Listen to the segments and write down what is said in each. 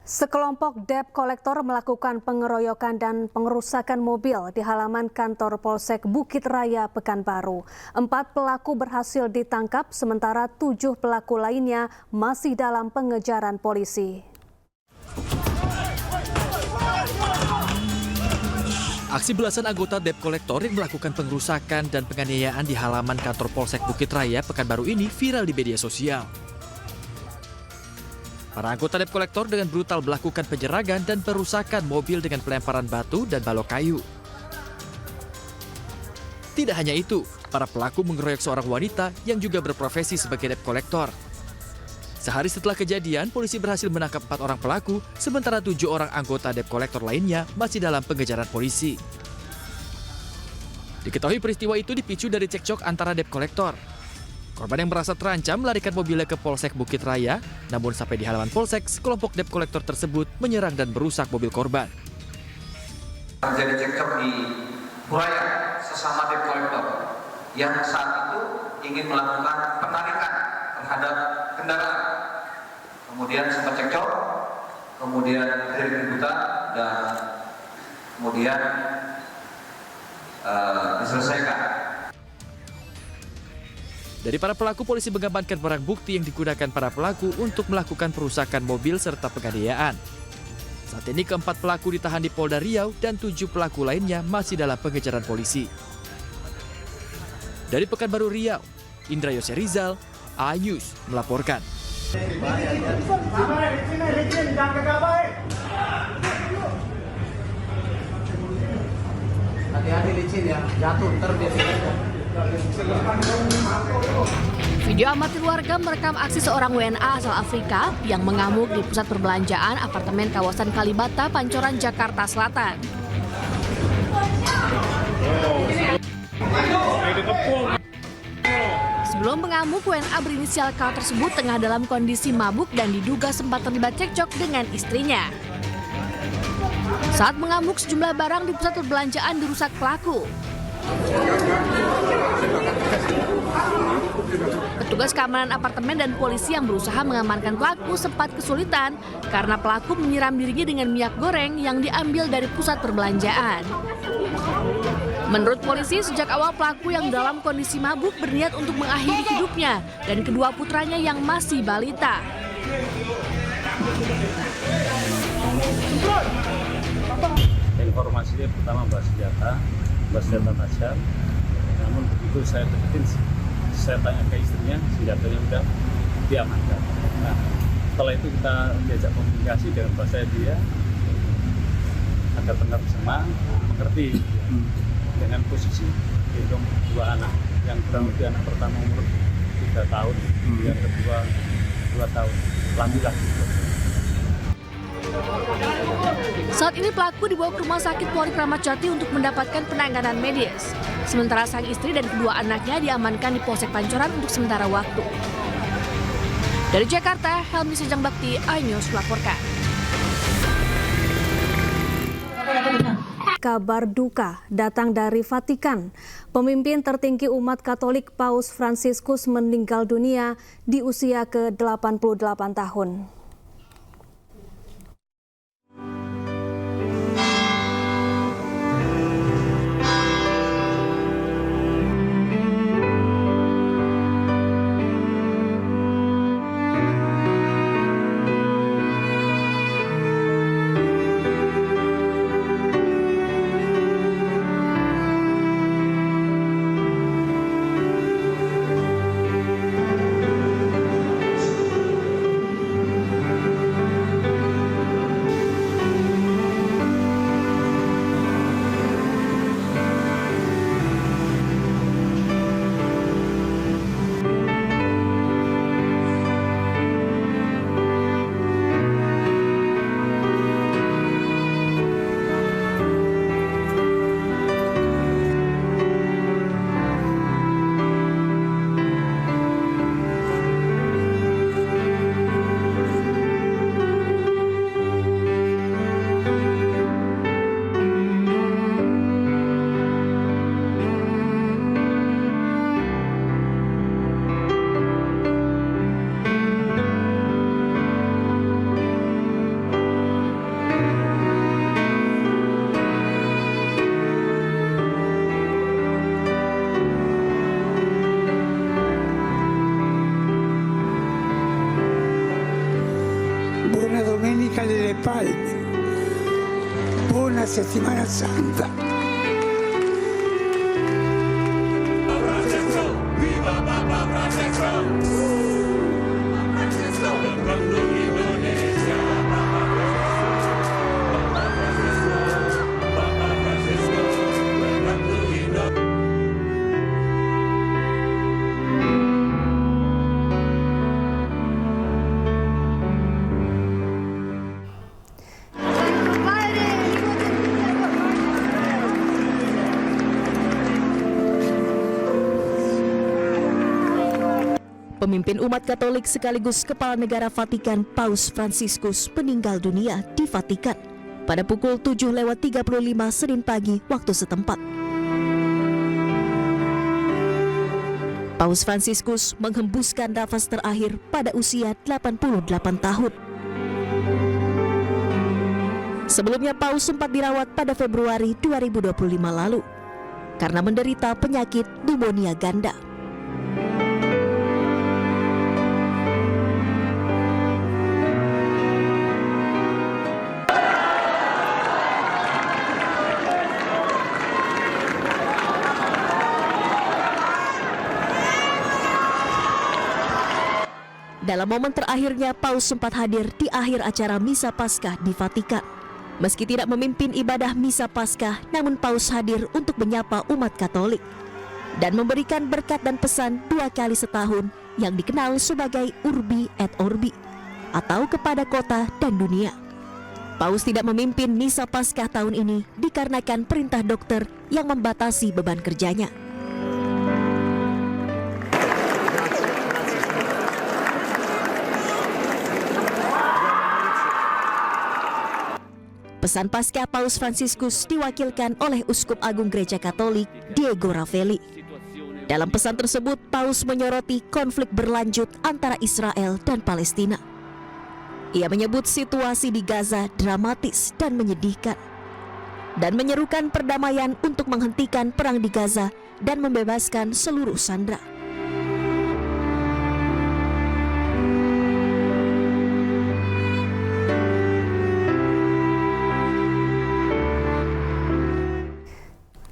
Sekelompok debt collector melakukan pengeroyokan dan pengerusakan mobil di halaman kantor Polsek Bukit Raya, Pekanbaru. 4 pelaku berhasil ditangkap, sementara 7 pelaku lainnya masih dalam pengejaran polisi. Aksi belasan anggota debt collector yang melakukan pengerusakan dan penganiayaan di halaman kantor Polsek Bukit Raya, Pekanbaru ini viral di media sosial. Para anggota debt collector dengan brutal melakukan penyerangan dan perusakan mobil dengan pelemparan batu dan balok kayu. Tidak hanya itu, para pelaku mengeroyok seorang wanita yang juga berprofesi sebagai debt collector. Sehari setelah kejadian, polisi berhasil menangkap 4 orang pelaku, sementara 7 orang anggota debt collector lainnya masih dalam pengejaran polisi. Diketahui peristiwa itu dipicu dari cekcok antara debt collector. Korban yang merasa terancam melarikan mobilnya ke Polsek Bukit Raya, namun sampai di halaman Polsek, sekelompok debt collector tersebut menyerang dan merusak mobil korban. Terjadi cekcok di Buraya sesama debt collector yang saat itu ingin melakukan penarikan terhadap kendaraan. Kemudian sempat cekcok, kemudian terjadi keributan dan kemudian diselesaikan. Dari para pelaku, polisi mengamankan barang bukti yang digunakan para pelaku untuk melakukan perusakan mobil serta penganiayaan. Saat ini keempat pelaku ditahan di Polda Riau dan 7 pelaku lainnya masih dalam pengejaran polisi. Dari Pekanbaru Riau, Indra Yose Rizal, iNews melaporkan. Hati-hati licin ya, jatuh ntar biasanya. Video amatir warga merekam aksi seorang WNA asal Afrika yang mengamuk di pusat perbelanjaan apartemen kawasan Kalibata, Pancoran, Jakarta Selatan. Sebelum mengamuk, WNA berinisial K tersebut tengah dalam kondisi mabuk dan diduga sempat terlibat cekcok dengan istrinya. Saat mengamuk, sejumlah barang di pusat perbelanjaan dirusak pelaku. Petugas keamanan apartemen dan polisi yang berusaha mengamankan pelaku sempat kesulitan karena pelaku menyiram dirinya dengan minyak goreng yang diambil dari pusat perbelanjaan. Menurut polisi, sejak awal pelaku yang dalam kondisi mabuk berniat untuk mengakhiri hidupnya dan kedua putranya yang masih balita. Informasinya pertama bawa senjata tajam. Namun begitu saya deketin, saya tanya ke istrinya, senjatanya udah diamankan. Nah, setelah itu kita diajak komunikasi dengan bahasa dia agar benar sama mengerti dengan posisi gendong 2 anak, yang kurang lebih anak pertama umur 3 tahun, yang kedua 2 tahun, laki-laki. Saat ini pelaku dibawa ke Rumah Sakit Polri Kramat Jati untuk mendapatkan penanganan medis. Sementara sang istri dan kedua anaknya diamankan di Polsek Pancoran untuk sementara waktu. Dari Jakarta, Helmi Sejang Bakti, iNews melaporkan. Kabar duka datang dari Vatikan. Pemimpin tertinggi umat Katolik Paus Fransiskus meninggal dunia di usia ke-88 tahun. le Palme. Buona settimana santa. Pemimpin umat Katolik sekaligus Kepala Negara Vatikan Paus Fransiskus meninggal dunia di Vatikan pada pukul 7:35 Senin pagi waktu setempat. Paus Fransiskus menghembuskan nafas terakhir pada usia 88 tahun. Sebelumnya Paus sempat dirawat pada Februari 2025 lalu karena menderita penyakit pneumonia ganda. Dalam momen terakhirnya, Paus sempat hadir di akhir acara Misa Paskah di Vatikan. Meski tidak memimpin ibadah Misa Paskah, namun Paus hadir untuk menyapa umat Katolik dan memberikan berkat dan pesan 2 kali setahun yang dikenal sebagai Urbi et Orbi atau kepada kota dan dunia. Paus tidak memimpin Misa Paskah tahun ini dikarenakan perintah dokter yang membatasi beban kerjanya. Pesan Paskah Paus Fransiskus diwakilkan oleh Uskup Agung Gereja Katolik Diego Ravelli. Dalam pesan tersebut, Paus menyoroti konflik berlanjut antara Israel dan Palestina. Ia menyebut situasi di Gaza dramatis dan menyedihkan, dan menyerukan perdamaian untuk menghentikan perang di Gaza dan membebaskan seluruh sandera.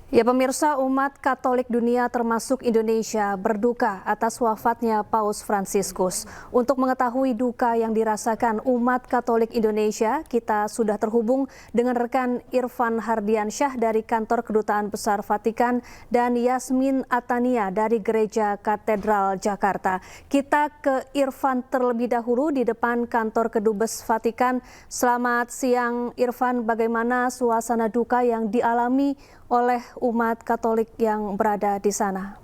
Ya pemirsa, umat Katolik dunia termasuk Indonesia berduka atas wafatnya Paus Fransiskus. Untuk mengetahui duka yang dirasakan umat Katolik Indonesia, kita sudah terhubung dengan rekan Irfan Hardiansyah dari Kantor Kedutaan Besar Vatikan dan Yasmin Atania dari Gereja Katedral Jakarta. Kita ke Irfan terlebih dahulu di depan Kantor Kedubes Vatikan. Selamat siang Irfan, bagaimana suasana duka yang dialami oleh umat Katolik yang berada di sana?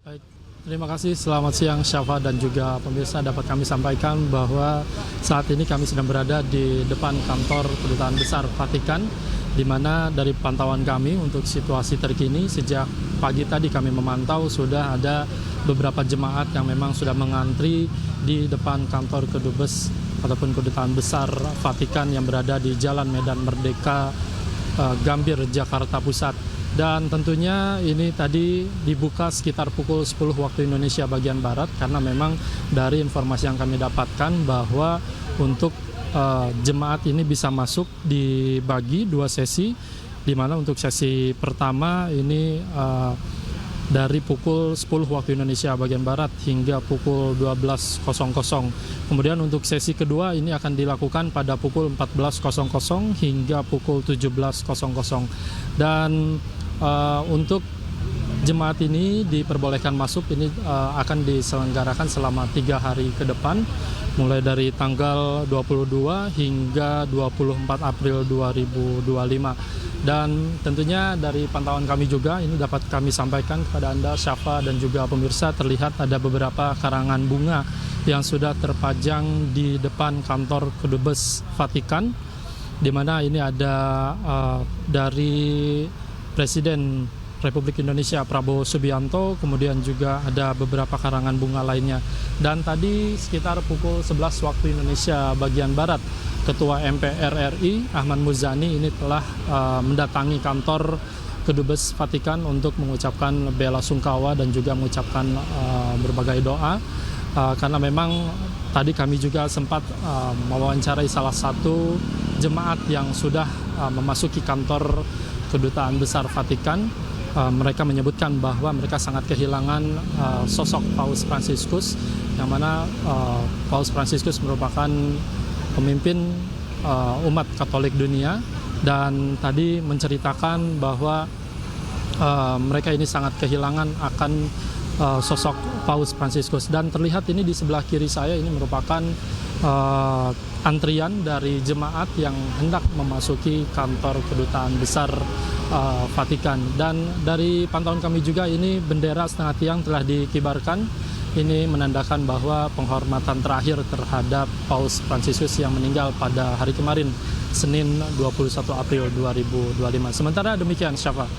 Baik, terima kasih. Selamat siang Syafa dan juga pemirsa. Dapat kami sampaikan bahwa saat ini kami sedang berada di depan kantor Kedutaan Besar Vatikan, di mana dari pantauan kami untuk situasi terkini sejak pagi tadi kami memantau sudah ada beberapa jemaat yang memang sudah mengantri di depan kantor Kedubes ataupun Kedutaan Besar Vatikan yang berada di Jalan Medan Merdeka Gambir, Jakarta Pusat. Dan tentunya ini tadi dibuka sekitar pukul 10 waktu Indonesia bagian Barat, karena memang dari informasi yang kami dapatkan bahwa untuk jemaat ini bisa masuk dibagi 2 sesi, di mana untuk sesi pertama ini dari pukul 10 waktu Indonesia bagian Barat hingga pukul 12.00. Kemudian untuk sesi kedua ini akan dilakukan pada pukul 14.00 hingga pukul 17.00. Dan untuk jemaat ini diperbolehkan masuk ini akan diselenggarakan selama 3 hari ke depan, mulai dari tanggal 22 hingga 24 April 2025. Dan tentunya dari pantauan kami juga ini dapat kami sampaikan kepada Anda, Syafa dan juga pemirsa, terlihat ada beberapa karangan bunga yang sudah terpajang di depan kantor Kedubes Vatikan, di mana ini ada dari Presiden Republik Indonesia Prabowo Subianto, kemudian juga ada beberapa karangan bunga lainnya. Dan tadi sekitar pukul 11 waktu Indonesia bagian Barat, Ketua MPR RI Ahmad Muzani ini telah mendatangi kantor Kedubes Vatikan untuk mengucapkan bela sungkawa dan juga mengucapkan berbagai doa, karena memang tadi kami juga sempat mewawancarai salah satu jemaat yang sudah memasuki kantor Kedutaan Besar Vatikan. Mereka menyebutkan bahwa mereka sangat kehilangan sosok Paus Fransiskus, yang mana Paus Fransiskus merupakan pemimpin umat Katolik dunia, dan tadi menceritakan bahwa mereka ini sangat kehilangan akan sosok Paus Fransiskus. Dan terlihat ini di sebelah kiri saya ini merupakan antrian dari jemaat yang hendak memasuki kantor Kedutaan Besar Vatikan. Dan dari pantauan kami juga ini bendera setengah tiang telah dikibarkan. Ini menandakan bahwa penghormatan terakhir terhadap Paus Fransiskus yang meninggal pada hari kemarin, Senin 21 April 2025. Sementara demikian, Syafa.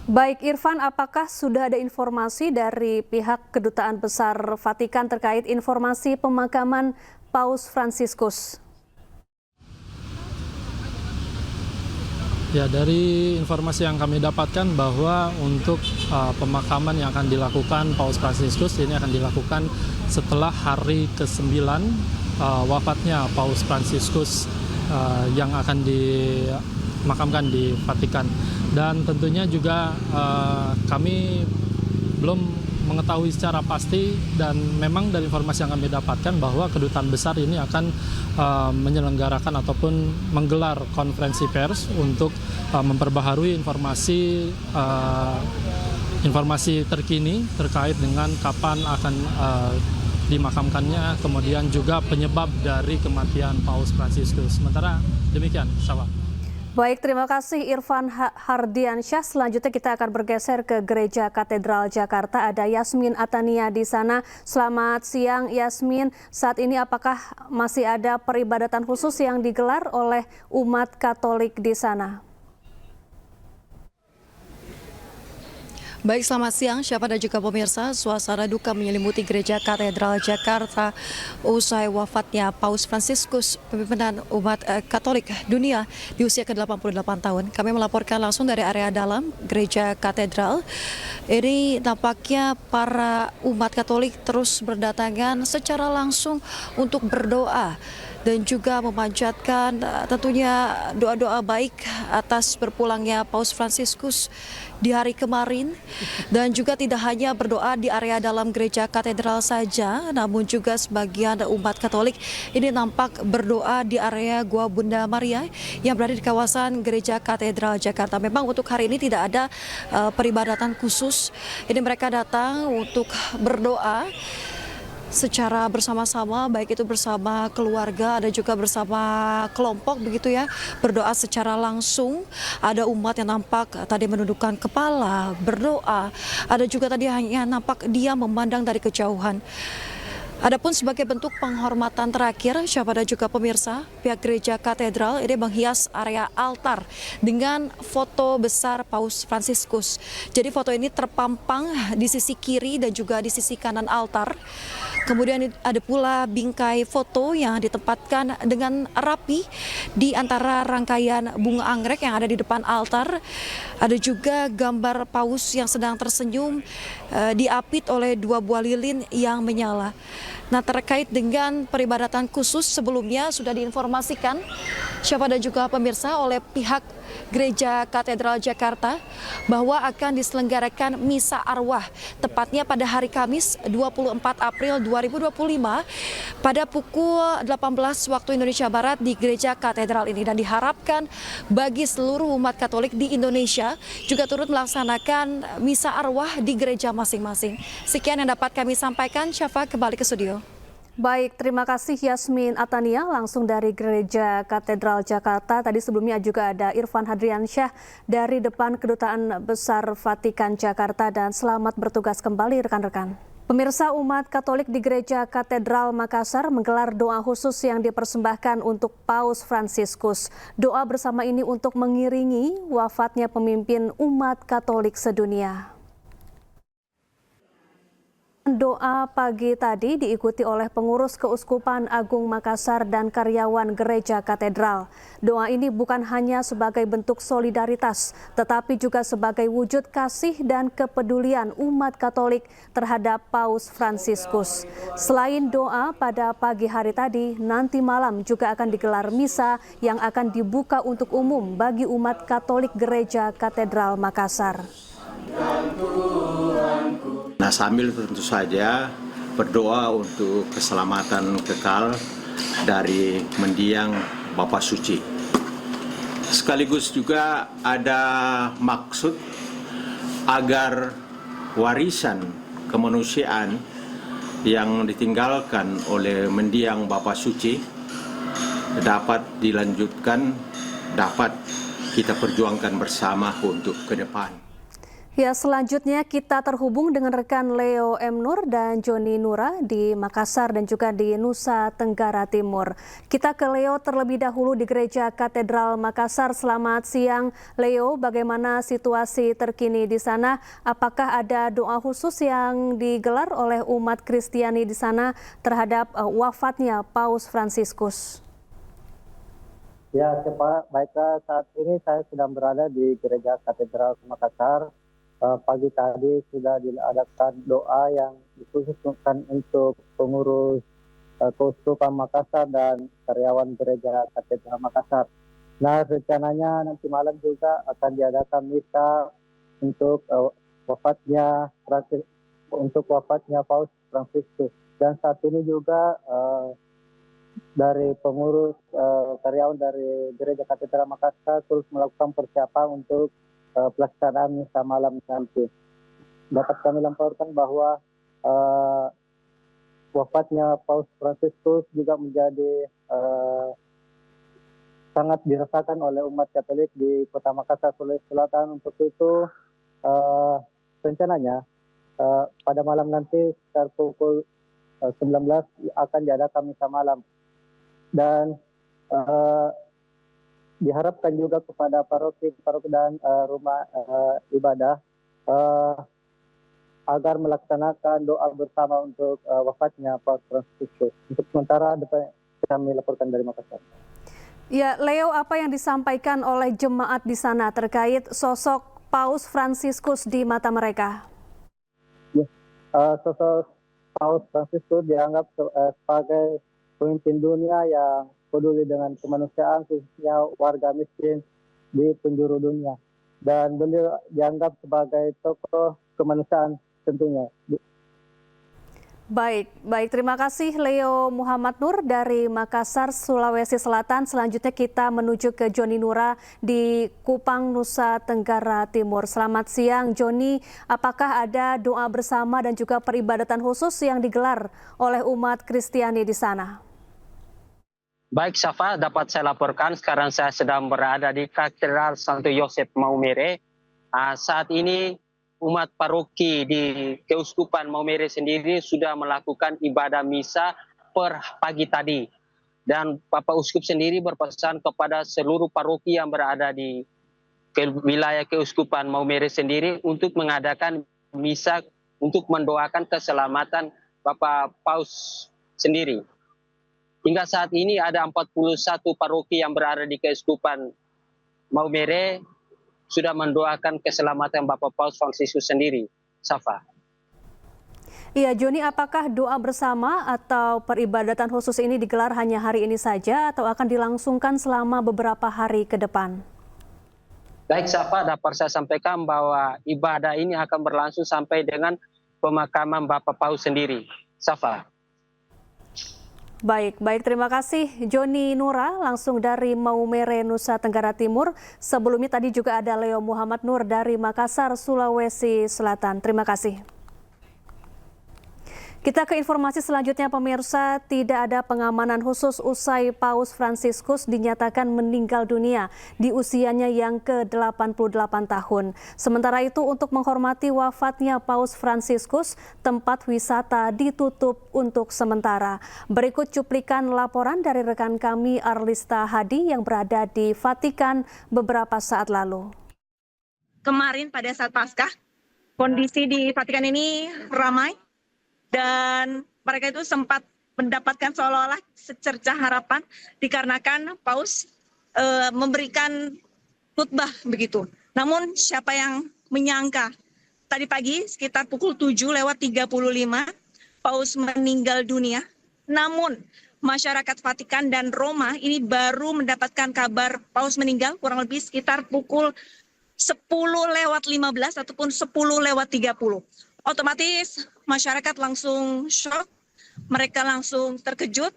Baik Irfan, apakah sudah ada informasi dari pihak Kedutaan Besar Vatikan terkait informasi pemakaman Paus Fransiskus? Ya, dari informasi yang kami dapatkan bahwa untuk pemakaman yang akan dilakukan Paus Fransiskus ini akan dilakukan setelah hari ke-9 wafatnya Paus Fransiskus yang akan dimakamkan di Vatikan. Dan tentunya juga kami belum mengetahui secara pasti, dan memang dari informasi yang kami dapatkan bahwa Kedutaan Besar ini akan menyelenggarakan ataupun menggelar konferensi pers untuk memperbaharui informasi terkini terkait dengan kapan akan dimakamkannya, kemudian juga penyebab dari kematian Paus Fransiskus. Sementara demikian, Syafa. Baik, terima kasih Irfan Hardiansyah. Selanjutnya kita akan bergeser ke Gereja Katedral Jakarta. Ada Yasmin Atania di sana. Selamat siang Yasmin. Saat ini apakah masih ada peribadatan khusus yang digelar oleh umat Katolik di sana? Baik, selamat siang Syafa dan juga pemirsa. Suasana duka menyelimuti Gereja Katedral Jakarta usai wafatnya Paus Fransiskus, pimpinan umat Katolik dunia di usia ke-88 tahun. Kami melaporkan langsung dari area dalam Gereja Katedral. Ini nampaknya para umat Katolik terus berdatangan secara langsung untuk berdoa dan juga memanjatkan tentunya doa-doa baik atas berpulangnya Paus Fransiskus di hari kemarin. Dan juga tidak hanya berdoa di area dalam Gereja Katedral saja, namun juga sebagian umat Katolik ini nampak berdoa di area Gua Bunda Maria yang berada di kawasan Gereja Katedral Jakarta. Memang untuk hari ini tidak ada peribadatan khusus. Ini mereka datang untuk berdoa secara bersama-sama, baik itu bersama keluarga, ada juga bersama kelompok begitu ya, berdoa secara langsung. Ada umat yang nampak tadi menundukkan kepala, berdoa. Ada juga tadi hanya nampak dia memandang dari kejauhan. Adapun sebagai bentuk penghormatan terakhir, Syafa dan juga pemirsa, pihak Gereja Katedral ini menghias area altar dengan foto besar Paus Fransiskus. Jadi foto ini terpampang di sisi kiri dan juga di sisi kanan altar. Kemudian ada pula bingkai foto yang ditempatkan dengan rapi di antara rangkaian bunga anggrek yang ada di depan altar. Ada juga gambar Paus yang sedang tersenyum diapit oleh 2 buah lilin yang menyala. Nah, terkait dengan peribadatan khusus sebelumnya sudah diinformasikan Syafa dan juga pemirsa oleh pihak Gereja Katedral Jakarta bahwa akan diselenggarakan misa arwah tepatnya pada hari Kamis 24 April 2025 pada pukul 18 waktu Indonesia Barat di Gereja Katedral ini, dan diharapkan bagi seluruh umat Katolik di Indonesia juga turut melaksanakan misa arwah di gereja masing-masing. Sekian yang dapat kami sampaikan. Syafa, kembali ke studio. Baik, terima kasih Yasmin Atania langsung dari Gereja Katedral Jakarta. Tadi sebelumnya juga ada Irfan Hadriansyah dari depan Kedutaan Besar Vatikan Jakarta, dan selamat bertugas kembali rekan-rekan. Pemirsa, umat Katolik di Gereja Katedral Makassar menggelar doa khusus yang dipersembahkan untuk Paus Fransiskus. Doa bersama ini untuk mengiringi wafatnya pemimpin umat Katolik sedunia. Doa pagi tadi diikuti oleh pengurus Keuskupan Agung Makassar dan karyawan Gereja Katedral. Doa ini bukan hanya sebagai bentuk solidaritas, tetapi juga sebagai wujud kasih dan kepedulian umat Katolik terhadap Paus Fransiskus. Selain doa pada pagi hari tadi, nanti malam juga akan digelar misa yang akan dibuka untuk umum bagi umat Katolik Gereja Katedral Makassar. Nah, sambil tentu saja berdoa untuk keselamatan kekal dari mendiang Bapa Suci. Sekaligus juga ada maksud agar warisan kemanusiaan yang ditinggalkan oleh mendiang Bapa Suci dapat dilanjutkan, dapat kita perjuangkan bersama untuk ke depan. Ya, selanjutnya kita terhubung dengan rekan Leo M. Nur dan Joni Nura di Makassar dan juga di Nusa Tenggara Timur. Kita ke Leo terlebih dahulu di Gereja Katedral Makassar. Selamat siang, Leo. Bagaimana situasi terkini di sana? Apakah ada doa khusus yang digelar oleh umat Kristiani di sana terhadap wafatnya Paus Fransiskus? Ya, baiklah, saat ini saya sedang berada di Gereja Katedral Makassar. Pagi tadi sudah diadakan doa yang dikhususkan untuk pengurus Keuskupan Makassar dan karyawan Gereja Katedral Makassar. Nah, rencananya nanti malam juga akan diadakan misa untuk wafatnya Paus Fransiskus. Dan saat ini juga dari pengurus karyawan dari Gereja Katedral Makassar terus melakukan persiapan untuk pelaksanaan misa malam nanti. Dapat kami laporkan bahwa wafatnya Paus Fransiskus juga menjadi sangat dirasakan oleh umat Katolik di Kota Makassar, Sulawesi Selatan. Untuk itu rencananya pada malam nanti sekitar pukul 19 akan diadakan misa malam. Dan diharapkan juga kepada paroki dan rumah ibadah agar melaksanakan doa bersama untuk wafatnya Paus Fransiskus. Untuk sementara kami laporkan dari Makassar. Ya, Leo, apa yang disampaikan oleh jemaat di sana terkait sosok Paus Fransiskus di mata mereka? Ya, sosok Paus Fransiskus dianggap sebagai pemimpin dunia yang peduli dengan kemanusiaan, khususnya warga miskin di penjuru dunia. Dan beliau dianggap sebagai tokoh kemanusiaan tentunya. Baik. Terima kasih Leo Muhammad Nur dari Makassar, Sulawesi Selatan. Selanjutnya kita menuju ke Joni Nura di Kupang, Nusa Tenggara Timur. Selamat siang, Joni. Apakah ada doa bersama dan juga peribadatan khusus yang digelar oleh umat Kristiani di sana? Baik, Syafa, dapat saya laporkan sekarang saya sedang berada di Katedral Santo Yosef Maumere. Saat ini umat paroki di Keuskupan Maumere sendiri sudah melakukan ibadah misa per pagi tadi. Dan Bapak Uskup sendiri berpesan kepada seluruh paroki yang berada di wilayah Keuskupan Maumere sendiri untuk mengadakan misa untuk mendoakan keselamatan Bapak Paus sendiri. Hingga saat ini ada 41 paroki yang berada di Keuskupan Maumere sudah mendoakan keselamatan Bapak Paus Fransiskus sendiri. Safa. Iya, Joni, apakah doa bersama atau peribadatan khusus ini digelar hanya hari ini saja atau akan dilangsungkan selama beberapa hari ke depan? Baik, Safa, dapat saya sampaikan bahwa ibadah ini akan berlangsung sampai dengan pemakaman Bapak Paus sendiri. Safa. Baik, terima kasih Joni Nura langsung dari Maumere, Nusa Tenggara Timur. Sebelumnya tadi juga ada Leo Muhammad Nur dari Makassar, Sulawesi Selatan. Terima kasih. Kita ke informasi selanjutnya, pemirsa. Tidak ada pengamanan khusus usai Paus Fransiskus dinyatakan meninggal dunia di usianya yang ke-88 tahun. Sementara itu, untuk menghormati wafatnya Paus Fransiskus, tempat wisata ditutup untuk sementara. Berikut cuplikan laporan dari rekan kami Arlista Hadi yang berada di Vatikan beberapa saat lalu. Kemarin pada saat Paskah, kondisi di Vatikan ini ramai. dan mereka itu sempat mendapatkan seolah-olah secercah harapan dikarenakan Paus memberikan khutbah begitu. Namun siapa yang menyangka tadi pagi sekitar pukul 7:35 Paus meninggal dunia. Namun masyarakat Vatikan dan Roma ini baru mendapatkan kabar Paus meninggal kurang lebih sekitar pukul 10:15 ataupun 10:30. Otomatis masyarakat langsung shock, mereka langsung terkejut.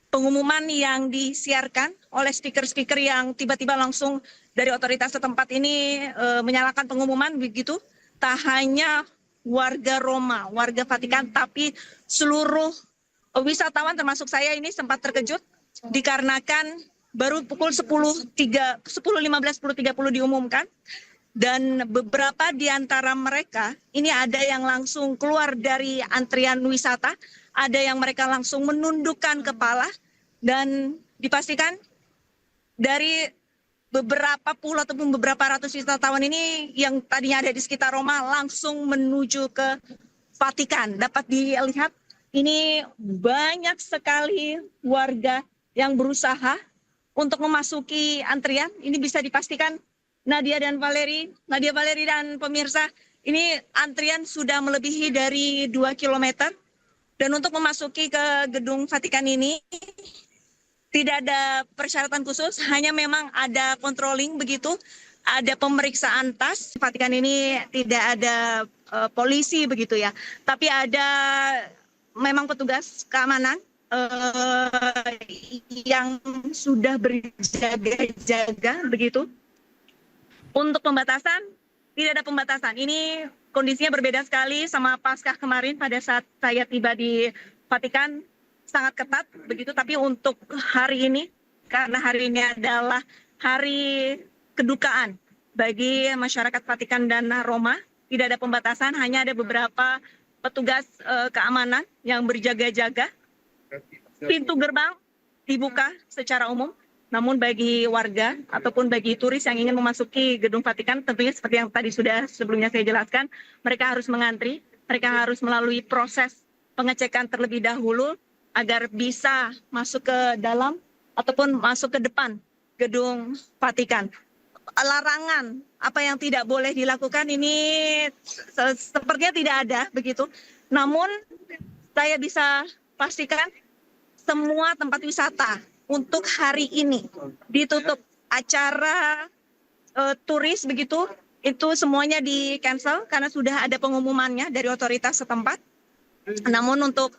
Pengumuman yang disiarkan oleh speaker-speaker yang tiba-tiba langsung dari otoritas setempat ini menyalakan pengumuman begitu. Tak hanya warga Roma, warga Vatikan, tapi seluruh wisatawan termasuk saya ini sempat terkejut dikarenakan baru pukul 10:15, 10:30 diumumkan. Dan beberapa di antara mereka ini ada yang langsung keluar dari antrian wisata, ada yang mereka langsung menundukkan kepala, dan dipastikan dari beberapa puluh ataupun beberapa ratus wisatawan ini yang tadinya ada di sekitar Roma langsung menuju ke Vatikan. Dapat dilihat ini banyak sekali warga yang berusaha untuk memasuki antrian. Ini bisa dipastikan Nadia Valeri dan pemirsa, ini antrian sudah melebihi dari 2 km. Dan untuk memasuki ke gedung Vatikan ini tidak ada persyaratan khusus, hanya memang ada controlling begitu, ada pemeriksaan tas. Vatikan ini tidak ada polisi begitu ya, tapi ada memang petugas keamanan yang sudah berjaga-jaga begitu. Untuk pembatasan, tidak ada pembatasan. Ini kondisinya berbeda sekali sama Paskah kemarin pada saat saya tiba di Vatikan, sangat ketat begitu. Tapi untuk hari ini, karena hari ini adalah hari kedukaan bagi masyarakat Vatikan dan Roma, tidak ada pembatasan, hanya ada beberapa petugas keamanan yang berjaga-jaga. Pintu gerbang dibuka secara umum. Namun bagi warga ataupun bagi turis yang ingin memasuki gedung Vatikan, tentunya seperti yang tadi sudah sebelumnya saya jelaskan, mereka harus mengantri, mereka harus melalui proses pengecekan terlebih dahulu agar bisa masuk ke dalam ataupun masuk ke depan gedung Vatikan. Larangan apa yang tidak boleh dilakukan ini sepertinya tidak ada begitu. Namun saya bisa pastikan semua tempat wisata untuk hari ini ditutup. Acara turis begitu, itu semuanya di cancel karena sudah ada pengumumannya dari otoritas setempat. Namun untuk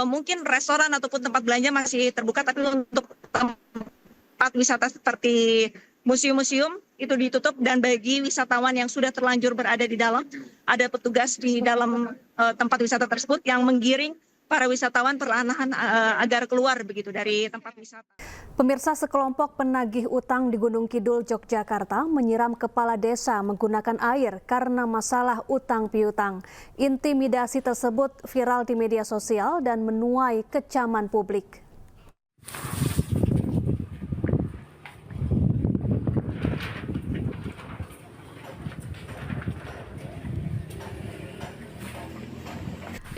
mungkin restoran ataupun tempat belanja masih terbuka, tapi untuk tempat wisata seperti museum-museum itu ditutup. Dan bagi wisatawan yang sudah terlanjur berada di dalam, ada petugas di dalam tempat wisata tersebut yang menggiring para wisatawan perlahan-lahan agar keluar begitu dari tempat wisata. Pemirsa, sekelompok penagih utang di Gunung Kidul, Yogyakarta menyiram kepala desa menggunakan air karena masalah utang piutang. Intimidasi tersebut viral di media sosial dan menuai kecaman publik.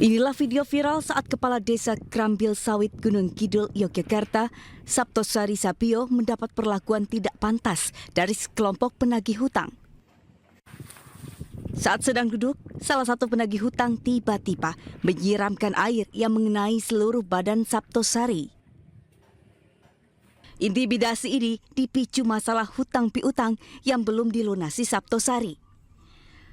Inilah video viral saat Kepala Desa Krambil Sawit Gunung Kidul, Yogyakarta, Saptosari Sapio mendapat perlakuan tidak pantas dari sekelompok penagih hutang. Saat sedang duduk, salah satu penagih hutang tiba-tiba menyiramkan air yang mengenai seluruh badan Saptosari. Intimidasi ini dipicu masalah hutang piutang yang belum dilunasi Saptosari.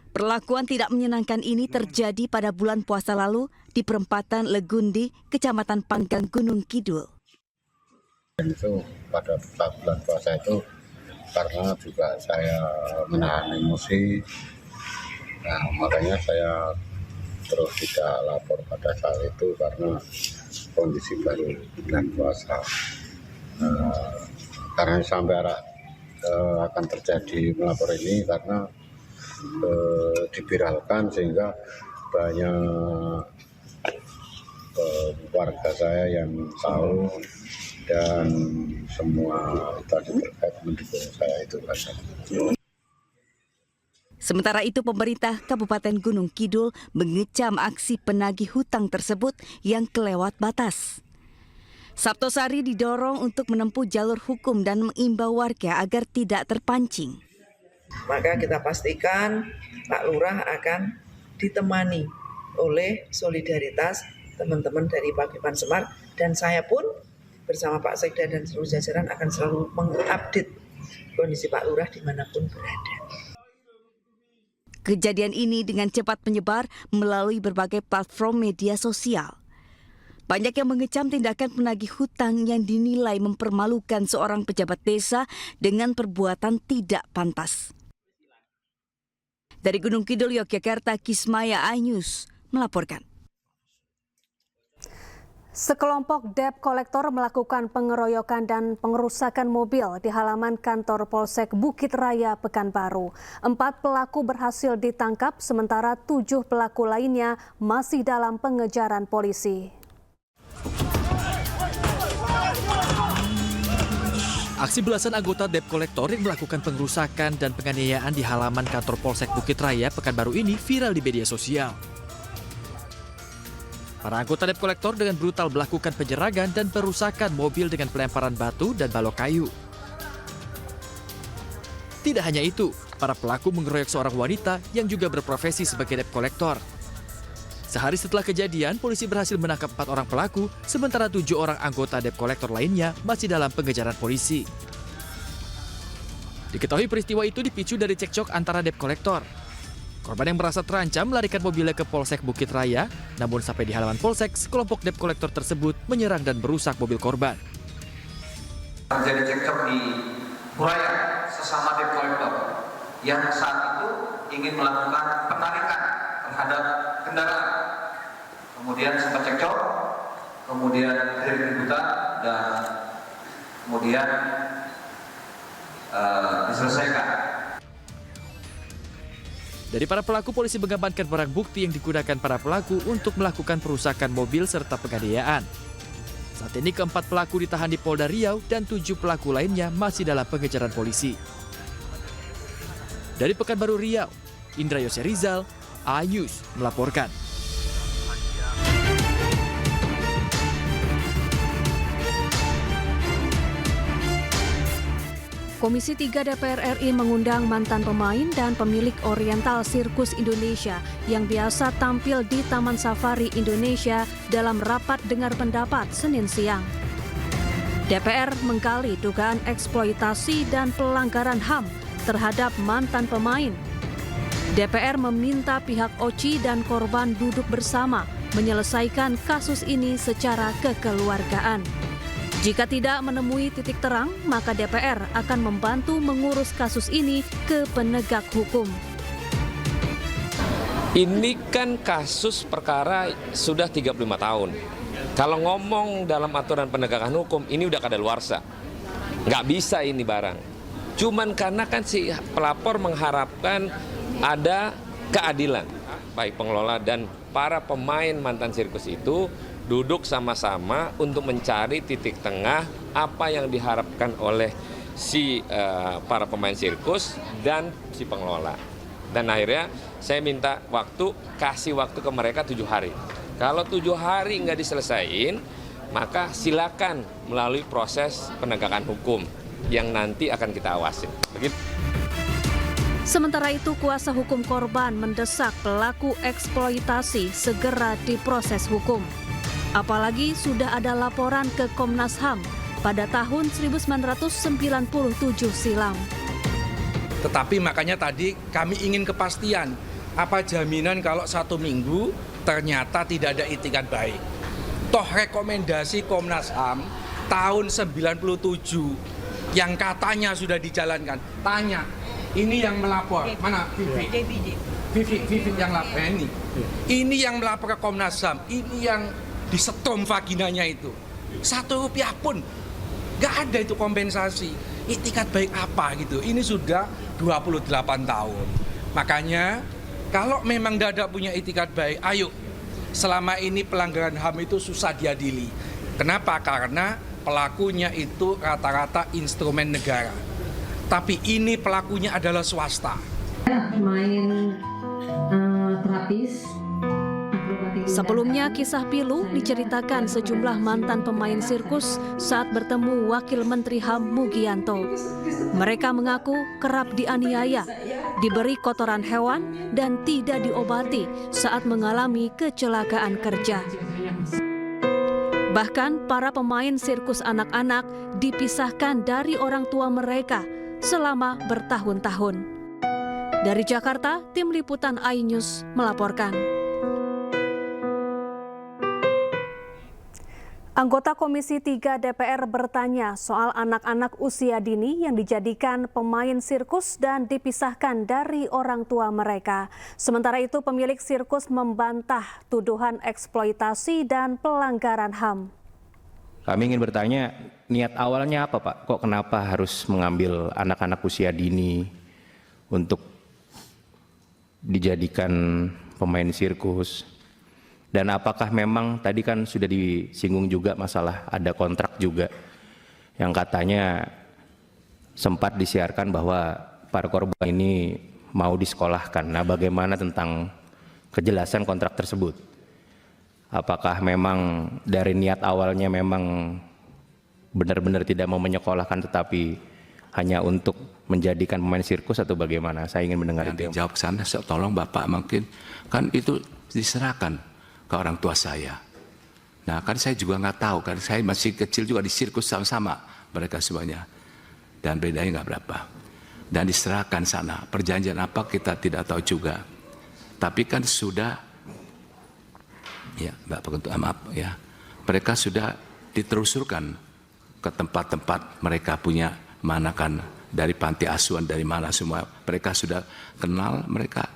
Perlakuan tidak menyenangkan ini terjadi pada bulan puasa lalu di perempatan Legundi, Kecamatan Panggang, Gunung Kidul. Itu pada bulan puasa itu karena juga saya menahan emosi, nah makanya saya terus tidak lapor pada saat itu karena kondisi baru bulan puasa. Karena sampai akan terjadi melapor ini karena diviralkan sehingga banyak warga saya yang tahu dan semua tadi terkait mendukung saya itu. Sementara itu, pemerintah Kabupaten Gunung Kidul mengecam aksi penagih hutang tersebut yang kelewat batas. Saptosari didorong untuk menempuh jalur hukum dan mengimbau warga agar tidak terpancing. Maka kita pastikan Pak Lurah akan ditemani oleh solidaritas teman-teman dari Paguyuban Semar, dan saya pun bersama Pak Sekda dan seluruh jajaran akan selalu mengupdate kondisi Pak Lurah dimanapun berada. Kejadian ini dengan cepat menyebar melalui berbagai platform media sosial. Banyak yang mengecam tindakan penagih hutang yang dinilai mempermalukan seorang pejabat desa dengan perbuatan tidak pantas. Dari Gunung Kidul, Yogyakarta, Kismaya Ainus melaporkan. Sekelompok debt kolektor melakukan pengeroyokan dan pengerusakan mobil di halaman kantor Polsek Bukit Raya, Pekanbaru. 4 pelaku berhasil ditangkap, sementara 7 pelaku lainnya masih dalam pengejaran polisi. Aksi belasan anggota debt kolektor yang melakukan pengerusakan dan penganiayaan di halaman kantor Polsek Bukit Raya, Pekanbaru ini viral di media sosial. Para anggota debt kolektor dengan brutal melakukan penyerangan dan perusakan mobil dengan pelemparan batu dan balok kayu. Tidak hanya itu, para pelaku mengeroyok seorang wanita yang juga berprofesi sebagai debt kolektor. Sehari setelah kejadian, polisi berhasil menangkap 4 orang pelaku, sementara 7 orang anggota debt kolektor lainnya masih dalam pengejaran polisi. Diketahui peristiwa itu dipicu dari cekcok antara debt kolektor. Korban yang merasa terancam melarikan mobilnya ke Polsek Bukit Raya, namun sampai di halaman Polsek, sekelompok debt kolektor tersebut menyerang dan merusak mobil korban. Terjadi cekcok di Kuraya sesama debt kolektor yang saat itu ingin melakukan penarikan terhadap kendaraan. Kemudian sempat cekcok, kemudian keributan, dan kemudian diselesaikan. Dari para pelaku, polisi mengamankan barang bukti yang digunakan para pelaku untuk melakukan perusakan mobil serta penganiayaan. Saat ini keempat pelaku ditahan di Polda Riau dan 7 pelaku lainnya masih dalam pengejaran polisi. Dari Pekanbaru Riau, Indra Yose Rizal, Ainus melaporkan. Komisi 3 DPR RI mengundang mantan pemain dan pemilik Oriental Sirkus Indonesia yang biasa tampil di Taman Safari Indonesia dalam rapat dengar pendapat Senin siang. DPR menggali dugaan eksploitasi dan pelanggaran HAM terhadap mantan pemain. DPR meminta pihak OCI dan korban duduk bersama menyelesaikan kasus ini secara kekeluargaan. Jika tidak menemui titik terang, maka DPR akan membantu mengurus kasus ini ke penegak hukum. Ini kan kasus perkara sudah 35 tahun. Kalau ngomong dalam aturan penegakan hukum, ini udah kadaluarsa. Nggak bisa ini barang. Cuman karena kan si pelapor mengharapkan ada keadilan. Baik pengelola dan para pemain mantan sirkus itu duduk sama-sama untuk mencari titik tengah apa yang diharapkan oleh si para pemain sirkus dan si pengelola. Dan akhirnya saya minta kasih waktu ke mereka 7 hari. Kalau 7 hari nggak diselesain, maka silakan melalui proses penegakan hukum yang nanti akan kita awasin. Begitu. Sementara itu, kuasa hukum korban mendesak pelaku eksploitasi segera diproses hukum. Apalagi sudah ada laporan ke Komnas HAM pada tahun 1997 silam. Tetapi makanya tadi kami ingin kepastian, apa jaminan kalau 1 minggu ternyata tidak ada itikat baik. Toh rekomendasi Komnas HAM tahun 97 yang katanya sudah dijalankan. Tanya, ini yang melapor, mana Vivi? Vivi yang lapor ini. Ini yang melapor ke Komnas HAM, ini yang disetrum vaginanya itu. 1 rupiah pun gak ada itu kompensasi. Itikat baik apa gitu. Ini sudah 28 tahun. Makanya kalau memang tidak punya itikat baik, ayo. Selama ini pelanggaran HAM itu susah diadili. Kenapa? Karena pelakunya itu rata-rata instrumen negara. Tapi ini pelakunya adalah swasta. Main terapis. Sebelumnya, kisah pilu diceritakan sejumlah mantan pemain sirkus saat bertemu Wakil Menteri HAM Mugianto. Mereka mengaku kerap dianiaya, diberi kotoran hewan, dan tidak diobati saat mengalami kecelakaan kerja. Bahkan para pemain sirkus anak-anak dipisahkan dari orang tua mereka selama bertahun-tahun. Dari Jakarta, Tim Liputan iNews melaporkan. Anggota Komisi 3 DPR bertanya soal anak-anak usia dini yang dijadikan pemain sirkus dan dipisahkan dari orang tua mereka. Sementara itu, pemilik sirkus membantah tuduhan eksploitasi dan pelanggaran HAM. Kami ingin bertanya, niat awalnya apa Pak? Kok kenapa harus mengambil anak-anak usia dini untuk dijadikan pemain sirkus? Dan apakah memang tadi kan sudah disinggung juga masalah ada kontrak juga yang katanya sempat disiarkan bahwa para korban ini mau disekolahkan. Nah, bagaimana tentang kejelasan kontrak tersebut? Apakah memang dari niat awalnya memang benar-benar tidak mau menyekolahkan tetapi hanya untuk menjadikan pemain sirkus atau bagaimana? Saya ingin mendengar itu. Jawab sana, tolong Bapak, mungkin kan itu diserahkan ke orang tua saya. Nah, kan saya juga nggak tahu, kan saya masih kecil juga di sirkus sama-sama mereka semuanya, dan bedanya nggak berapa. Dan diserahkan sana, perjanjian apa kita tidak tahu juga. Tapi kan sudah, ya Mbak Pengetua, maaf ya, mereka sudah diterusurkan ke tempat-tempat mereka punya, mana kan dari panti asuhan, dari mana semua mereka sudah kenal, mereka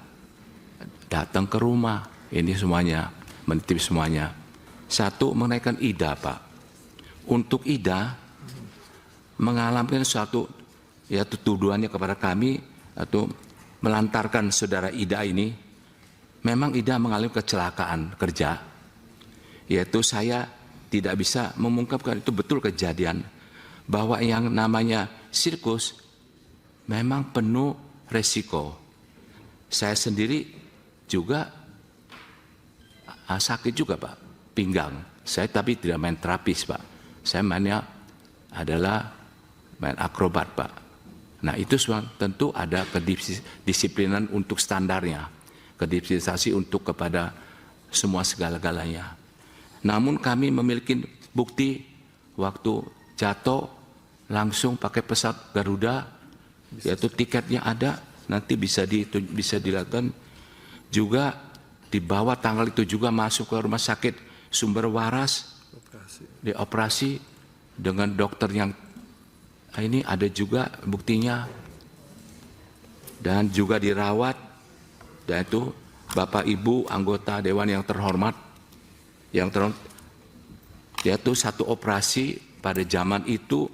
datang ke rumah, ini semuanya. Menitip semuanya. Satu, menaikkan Ida, Pak. Untuk Ida mengalami suatu yaitu tuduhannya kepada kami atau melantarkan saudara Ida ini, memang Ida mengalami kecelakaan kerja. Yaitu saya tidak bisa mengungkapkan itu betul kejadian bahwa yang namanya sirkus memang penuh resiko. Saya sendiri juga sakit juga Pak, pinggang. Saya tapi tidak main terapis Pak. Saya mainnya adalah main akrobat Pak. Nah itu semua tentu ada kedisiplinan untuk standarnya. Kedisiplinan untuk kepada semua segala-galanya. Namun kami memiliki bukti waktu jatuh langsung pakai pesawat Garuda, yaitu tiketnya ada, nanti bisa dilakukan juga. Dibawa tanggal itu juga masuk ke rumah sakit Sumber Waras, dioperasi dengan dokter yang ini ada juga buktinya, dan juga dirawat. Dan itu Bapak Ibu anggota Dewan yang terhormat, yaitu satu operasi pada zaman itu.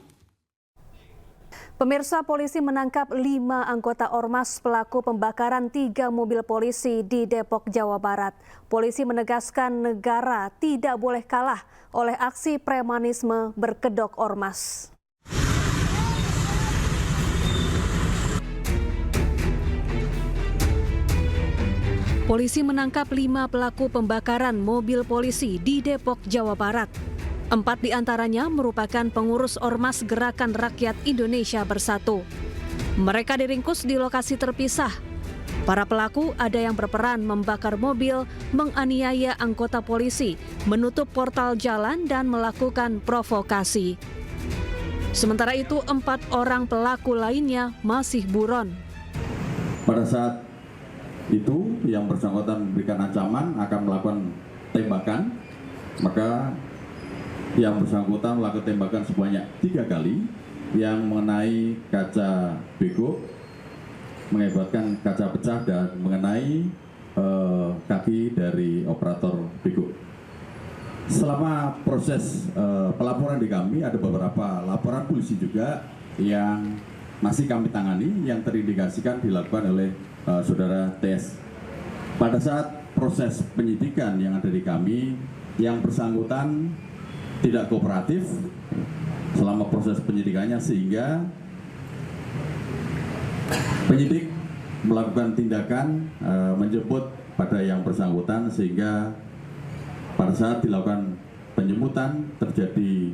Pemirsa, polisi menangkap 5 anggota ormas pelaku pembakaran 3 mobil polisi di Depok, Jawa Barat. Polisi menegaskan negara tidak boleh kalah oleh aksi premanisme berkedok ormas. Polisi menangkap 5 pelaku pembakaran mobil polisi di Depok, Jawa Barat. 4 diantaranya merupakan pengurus Ormas Gerakan Rakyat Indonesia Bersatu. Mereka diringkus di lokasi terpisah. Para pelaku ada yang berperan membakar mobil, menganiaya anggota polisi, menutup portal jalan, dan melakukan provokasi. Sementara itu, 4 orang pelaku lainnya masih buron. Pada saat itu, yang bersangkutan memberikan ancaman akan melakukan tembakan, maka yang bersangkutan melakukan tembakan sebanyak 3 kali yang mengenai kaca bego, mengakibatkan kaca pecah dan mengenai kaki dari operator bego. Selama proses pelaporan di kami ada beberapa laporan polisi juga yang masih kami tangani yang terindikasikan dilakukan oleh saudara TS. Pada saat proses penyidikan yang ada di kami, yang bersangkutan tidak kooperatif selama proses penyidikannya, sehingga penyidik melakukan tindakan menjemput pada yang bersangkutan, sehingga pada saat dilakukan penjemputan terjadi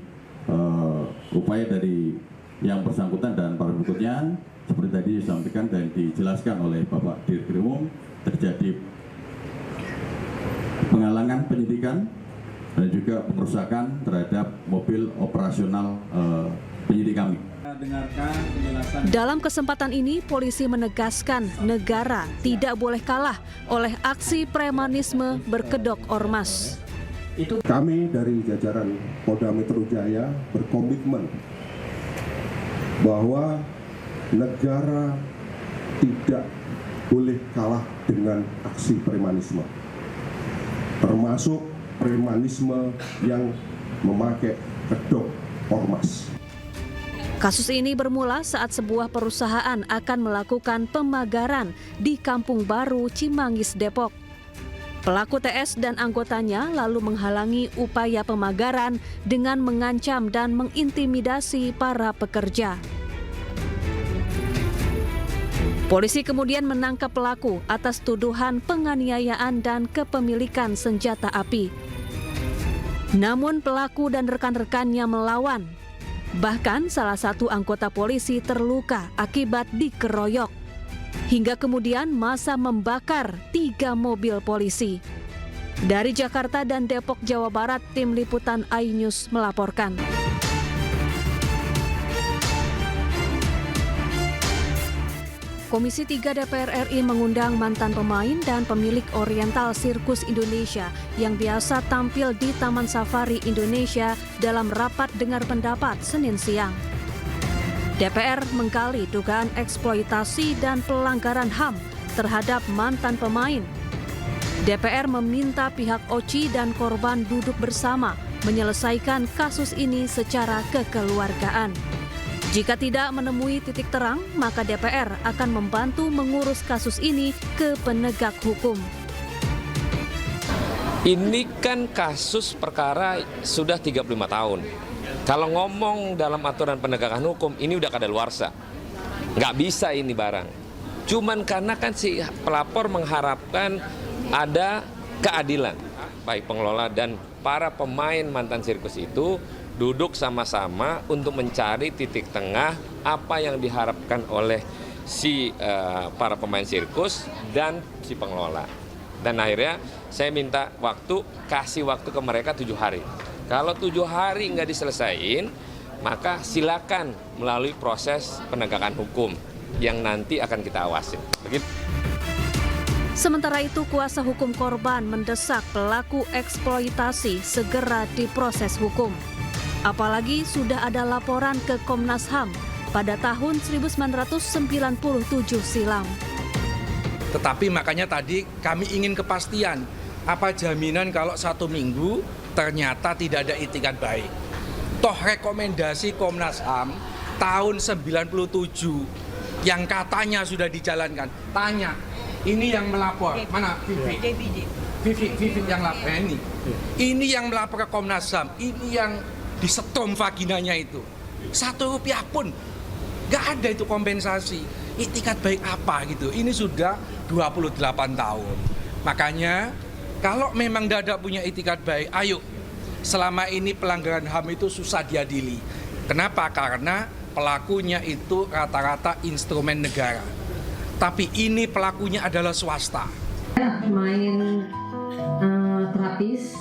upaya dari yang bersangkutan dan para berikutnya seperti tadi disampaikan dan dijelaskan oleh Bapak Dirkrimum, terjadi penghalangan penyidikan dan juga pengerusakan terhadap mobil operasional penyidik kami. Dalam kesempatan ini, polisi menegaskan negara tidak boleh kalah oleh aksi premanisme berkedok ormas. Kami dari jajaran Polda Metro Jaya berkomitmen bahwa negara tidak boleh kalah dengan aksi premanisme, termasuk premanisme yang memakai kedok ormas. Kasus ini bermula saat sebuah perusahaan akan melakukan pemagaran di Kampung Baru, Cimanggis, Depok. Pelaku TS dan anggotanya lalu menghalangi upaya pemagaran dengan mengancam dan mengintimidasi para pekerja. Polisi kemudian menangkap pelaku atas tuduhan penganiayaan dan kepemilikan senjata api. Namun pelaku dan rekan-rekannya melawan. Bahkan salah satu anggota polisi terluka akibat dikeroyok. Hingga kemudian massa membakar 3 mobil polisi. Dari Jakarta dan Depok, Jawa Barat, tim liputan iNews melaporkan. Komisi 3 DPR RI mengundang mantan pemain dan pemilik Oriental Sirkus Indonesia yang biasa tampil di Taman Safari Indonesia dalam rapat dengar pendapat Senin siang. DPR menggali dugaan eksploitasi dan pelanggaran HAM terhadap mantan pemain. DPR meminta pihak OCI dan korban duduk bersama menyelesaikan kasus ini secara kekeluargaan. Jika tidak menemui titik terang, maka DPR akan membantu mengurus kasus ini ke penegak hukum. Ini kan kasus perkara sudah 35 tahun. Kalau ngomong dalam aturan penegakan hukum, ini udah kadaluarsa. Nggak bisa ini barang. Cuman karena kan si pelapor mengharapkan ada keadilan. Baik pengelola dan para pemain mantan sirkus itu duduk sama-sama untuk mencari titik tengah apa yang diharapkan oleh si para pemain sirkus dan si pengelola. Dan akhirnya saya minta kasih waktu ke mereka 7 hari. Kalau 7 hari nggak diselesain, maka silakan melalui proses penegakan hukum yang nanti akan kita awasin. Begitu. Sementara itu, kuasa hukum korban mendesak pelaku eksploitasi segera diproses hukum. Apalagi sudah ada laporan ke Komnas HAM pada tahun 1997 silam. Tetapi makanya tadi kami ingin kepastian, apa jaminan kalau 1 minggu ternyata tidak ada itikat baik. Toh rekomendasi Komnas HAM tahun 97 yang katanya sudah dijalankan. Tanya, ini yang melapor, mana Vivi yang lapor ini. Ini yang melapor ke Komnas HAM, ini yang disetrum vaginanya itu. 1 rupiah pun nggak ada itu kompensasi. Itikat baik apa gitu. Ini sudah 28 tahun. Makanya kalau memang tidak punya itikat baik, ayo. Selama ini pelanggaran HAM itu susah diadili. Kenapa? Karena pelakunya itu rata-rata instrumen negara. Tapi ini pelakunya adalah swasta. Main terapis.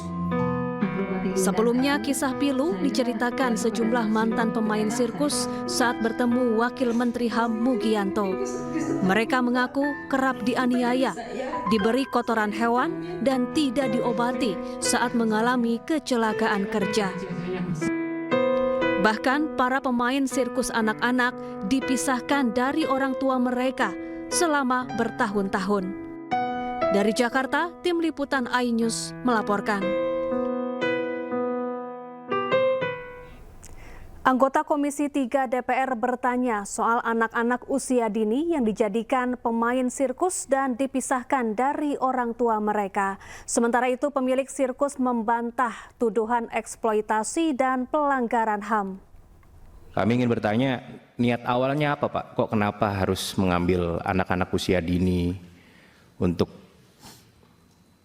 Sebelumnya, kisah pilu diceritakan sejumlah mantan pemain sirkus saat bertemu Wakil Menteri HAM Mugianto. Mereka mengaku kerap dianiaya, diberi kotoran hewan, dan tidak diobati saat mengalami kecelakaan kerja. Bahkan para pemain sirkus anak-anak dipisahkan dari orang tua mereka selama bertahun-tahun. Dari Jakarta, tim liputan iNews melaporkan. Anggota Komisi 3 DPR bertanya soal anak-anak usia dini yang dijadikan pemain sirkus dan dipisahkan dari orang tua mereka. Sementara itu pemilik sirkus membantah tuduhan eksploitasi dan pelanggaran HAM. Kami ingin bertanya, niat awalnya apa Pak? Kok kenapa harus mengambil anak-anak usia dini untuk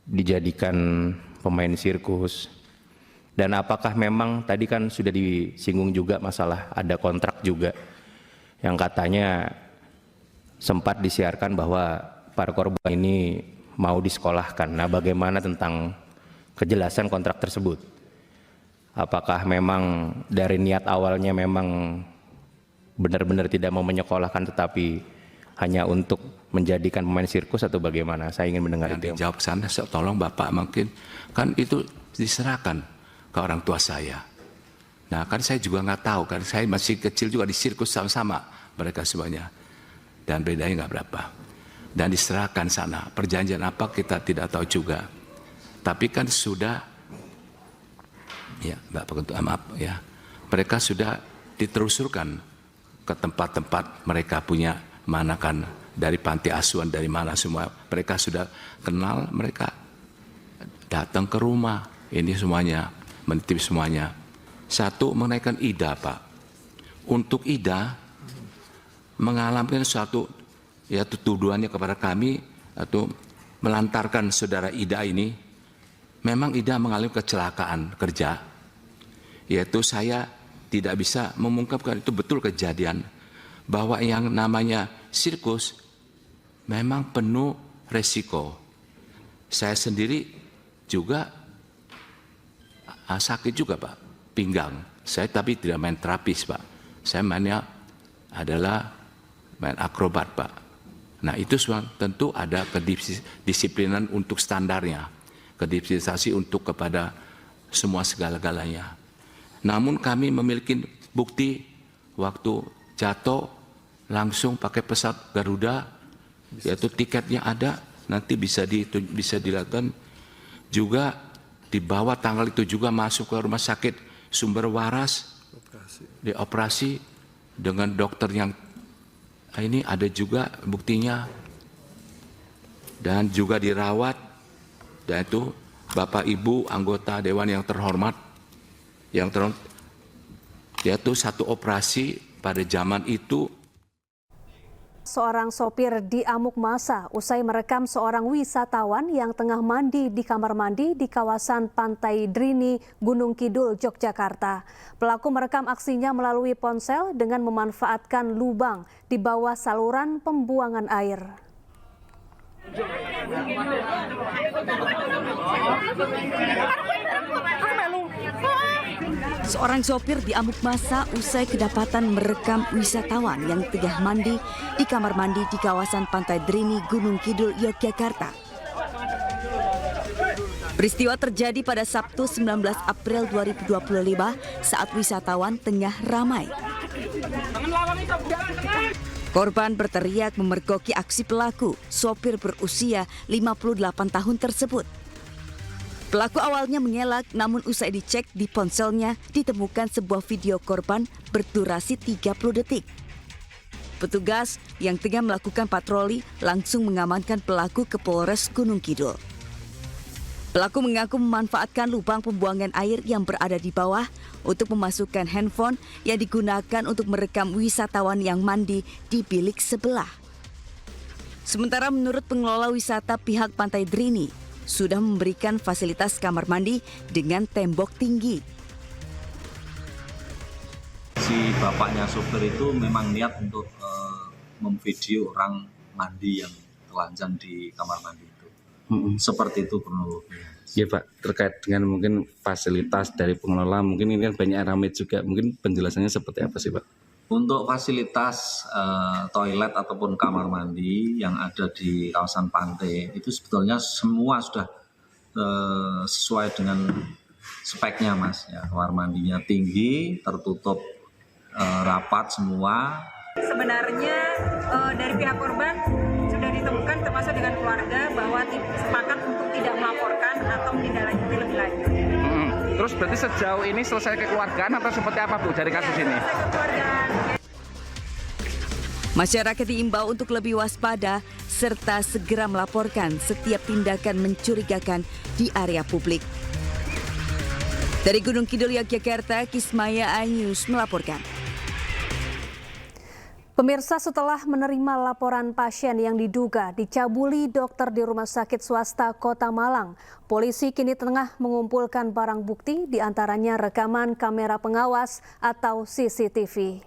dijadikan pemain sirkus? Dan apakah memang tadi kan sudah disinggung juga masalah ada kontrak juga yang katanya sempat disiarkan bahwa para korban ini mau disekolahkan. Nah, bagaimana tentang kejelasan kontrak tersebut? Apakah memang dari niat awalnya memang benar-benar tidak mau menyekolahkan tetapi hanya untuk menjadikan pemain sirkus atau bagaimana? Saya ingin mendengar itu. Dijawab sana, tolong Bapak mungkin. Kan itu diserahkan ke orang tua saya. Nah kan saya juga nggak tahu, kan saya masih kecil juga di sirkus sama-sama mereka semuanya. Dan bedanya nggak berapa. Dan diserahkan sana, perjanjian apa kita tidak tahu juga. Tapi kan sudah, ya Bapak maaf ya, mereka sudah diterusurkan ke tempat-tempat mereka punya, mana kan dari panti asuhan, dari mana semua. Mereka sudah kenal, mereka datang ke rumah, ini semuanya, menitip semuanya. Satu, menaikkan Ida Pak. Untuk Ida, mengalami suatu, yaitu tuduhannya kepada kami, atau melantarkan saudara Ida ini, memang Ida mengalami kecelakaan kerja, yaitu saya tidak bisa mengungkapkan itu betul kejadian, bahwa yang namanya sirkus memang penuh resiko. Saya sendiri juga sakit juga Pak, pinggang. Saya tapi tidak main terapis Pak, saya mainnya adalah main akrobat Pak. Nah itu tentu ada kedisiplinan untuk standarnya, kedisiplinan untuk kepada semua segala-galanya. Namun kami memiliki bukti waktu jatuh langsung pakai pesawat Garuda, yaitu tiketnya ada, nanti bisa dilakukan juga, dibawa tanggal itu juga masuk ke rumah sakit Sumber Waras, dioperasi dengan dokter yang ini ada juga buktinya, dan juga dirawat, dan itu Bapak Ibu anggota Dewan yang terhormat, yaitu satu operasi pada zaman itu. Seorang sopir diamuk massa usai merekam seorang wisatawan yang tengah mandi di kamar mandi di kawasan Pantai Drini, Gunung Kidul, Yogyakarta. Pelaku merekam aksinya melalui ponsel dengan memanfaatkan lubang di bawah saluran pembuangan air. Seorang sopir diamuk massa usai kedapatan merekam wisatawan yang tengah mandi di kamar mandi di kawasan Pantai Drini, Gunung Kidul, Yogyakarta. Peristiwa terjadi pada Sabtu 19 April 2025 saat wisatawan tengah ramai. Korban berteriak memergoki aksi pelaku, sopir berusia 58 tahun tersebut. Pelaku awalnya mengelak, namun usai dicek di ponselnya ditemukan sebuah video korban berdurasi 30 detik. Petugas yang tengah melakukan patroli langsung mengamankan pelaku ke Polres Gunung Kidul. Pelaku mengaku memanfaatkan lubang pembuangan air yang berada di bawah untuk memasukkan handphone yang digunakan untuk merekam wisatawan yang mandi di bilik sebelah. Sementara menurut pengelola wisata pihak Pantai Drini, sudah memberikan fasilitas kamar mandi dengan tembok tinggi. Si bapaknya sopir itu memang niat untuk memvideo orang mandi yang telanjang di kamar mandi itu. Seperti itu kronologinya. Ya Pak, terkait dengan mungkin fasilitas dari pengelola, mungkin ini kan banyak ramai juga, mungkin penjelasannya seperti apa sih Pak? Untuk fasilitas toilet ataupun kamar mandi yang ada di kawasan pantai itu sebetulnya semua sudah sesuai dengan speknya Mas. Ya, kamar mandinya tinggi, tertutup rapat semua. Sebenarnya dari pihak korban sudah ditemukan termasuk dengan keluarga bahwa sepakat untuk tidak melaporkan atau menindaklanjuti lebih lanjut. Terus berarti sejauh ini selesai kekeluargaan atau seperti apa Bu dari kasus ini? Masyarakat diimbau untuk lebih waspada serta segera melaporkan setiap tindakan mencurigakan di area publik. Dari Gunung Kidul, Yogyakarta, Kismaya iNews melaporkan. Pemirsa, setelah menerima laporan pasien yang diduga dicabuli dokter di rumah sakit swasta Kota Malang, polisi kini tengah mengumpulkan barang bukti, diantaranya rekaman kamera pengawas atau CCTV.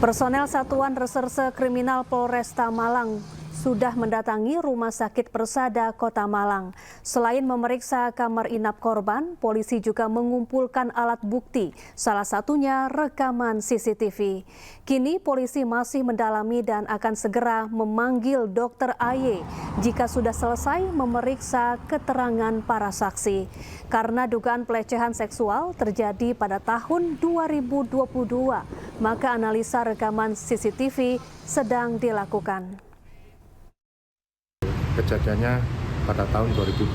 Personel Satuan Reserse Kriminal Polresta Malang sudah mendatangi Rumah Sakit Persada Kota Malang. Selain memeriksa kamar inap korban, polisi juga mengumpulkan alat bukti, salah satunya rekaman CCTV. Kini polisi masih mendalami dan akan segera memanggil Dr. AY jika sudah selesai memeriksa keterangan para saksi. Karena dugaan pelecehan seksual terjadi pada tahun 2022, maka analisa rekaman CCTV sedang dilakukan. Kejadiannya pada tahun 2022.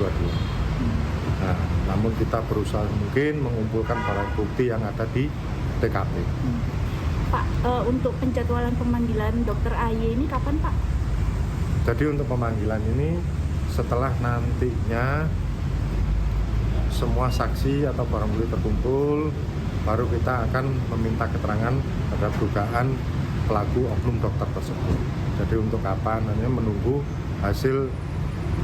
Nah, namun kita berusaha mungkin mengumpulkan barang bukti yang ada di TKP. Pak, untuk penjadwalan pemanggilan Dr. AY ini kapan, Pak? Jadi untuk pemanggilan ini setelah nantinya semua saksi atau barang bukti terkumpul, baru kita akan meminta keterangan terhadap dugaan pelaku oknum dokter tersebut. Jadi untuk kapan, hanya menunggu hasil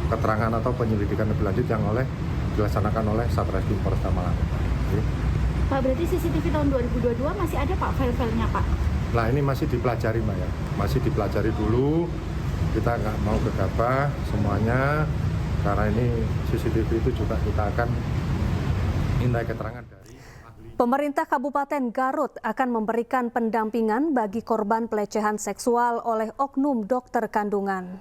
keterangan atau penyelidikan lebih lanjut yang dilaksanakan oleh Satreskrim Polresta Malang. Pak, berarti CCTV tahun 2022 masih ada, Pak, file-filenya, Pak? Nah, ini masih dipelajari, Mbak ya. Masih dipelajari dulu. Kita nggak mau gegabah semuanya, karena ini CCTV itu juga kita akan minta keterangan dari Pemerintah Kabupaten Garut akan memberikan pendampingan bagi korban pelecehan seksual oleh oknum dokter kandungan.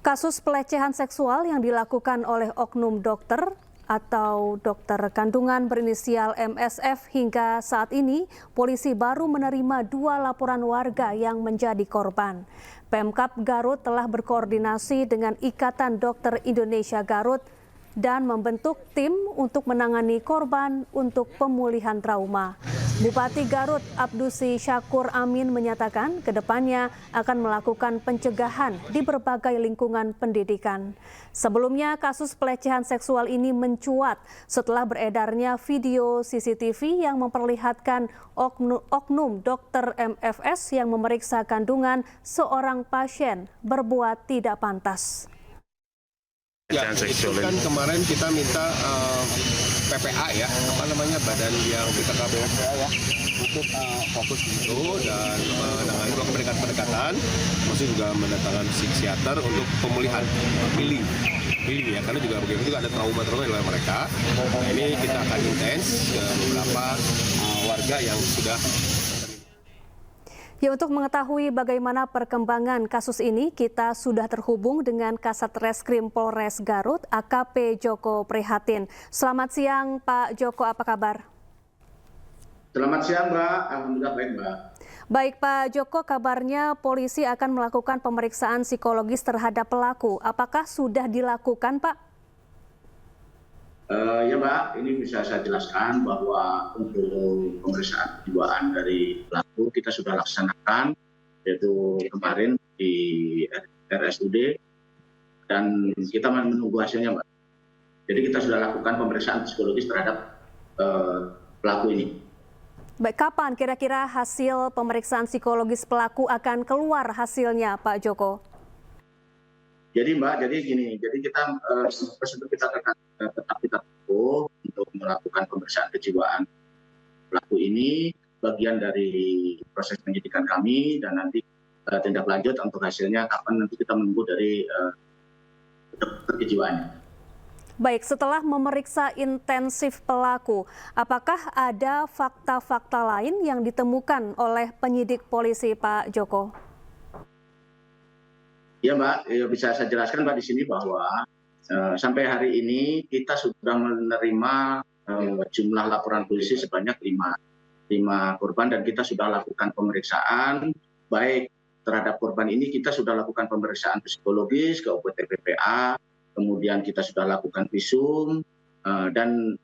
Kasus pelecehan seksual yang dilakukan oleh oknum dokter atau dokter kandungan berinisial MSF hingga saat ini, polisi baru menerima 2 laporan warga yang menjadi korban. Pemkab Garut telah berkoordinasi dengan Ikatan Dokter Indonesia Garut dan membentuk tim untuk menangani korban untuk pemulihan trauma. Bupati Garut Abdusi Syakur Amin menyatakan kedepannya akan melakukan pencegahan di berbagai lingkungan pendidikan. Sebelumnya kasus pelecehan seksual ini mencuat setelah beredarnya video CCTV yang memperlihatkan oknum dokter MFS yang memeriksa kandungan seorang pasien berbuat tidak pantas. Ya, itu kan kemarin kita minta PPA ya, badan yang kita KBSPA ya, untuk fokus itu dan menangani memberikan pendekatan, maksudnya juga mendatangkan psikiater untuk pemulihan healing ya, karena juga begitu juga ada trauma di luar mereka. Nah, ini kita akan intens ke beberapa warga yang sudah. Ya, untuk mengetahui bagaimana perkembangan kasus ini, kita sudah terhubung dengan Kasat Reskrim Polres Garut, AKP Joko Prihatin. Selamat siang, Pak Joko, apa kabar? Selamat siang, Mbak. Alhamdulillah baik, Mbak. Baik, Pak Joko, kabarnya polisi akan melakukan pemeriksaan psikologis terhadap pelaku. Apakah sudah dilakukan, Pak? Ya Mbak, ini bisa saya jelaskan bahwa untuk pemeriksaan kejiwaan dari pelaku kita sudah laksanakan, yaitu kemarin di RSUD, dan kita menunggu hasilnya Mbak. Jadi kita sudah lakukan pemeriksaan psikologis terhadap pelaku ini. Baik, kapan kira-kira hasil pemeriksaan psikologis pelaku akan keluar hasilnya, Pak Joko? Jadi Mbak, jadi kita prosedur kita tetap kita tempuh untuk melakukan pemeriksaan kejiwaan pelaku ini, bagian dari proses penyidikan kami, dan nanti tindak lanjut untuk hasilnya kapan nanti kita menunggu dari dokter kejiwaannya. Baik, setelah memeriksa intensif pelaku, apakah ada fakta-fakta lain yang ditemukan oleh penyidik polisi, Pak Joko? Ya Mbak, bisa saya jelaskan Mbak di sini bahwa sampai hari ini kita sudah menerima jumlah laporan polisi sebanyak 5 korban, dan kita sudah lakukan pemeriksaan baik terhadap korban ini. Kita sudah lakukan pemeriksaan psikologis ke UPT PPA, kemudian kita sudah lakukan visum, dan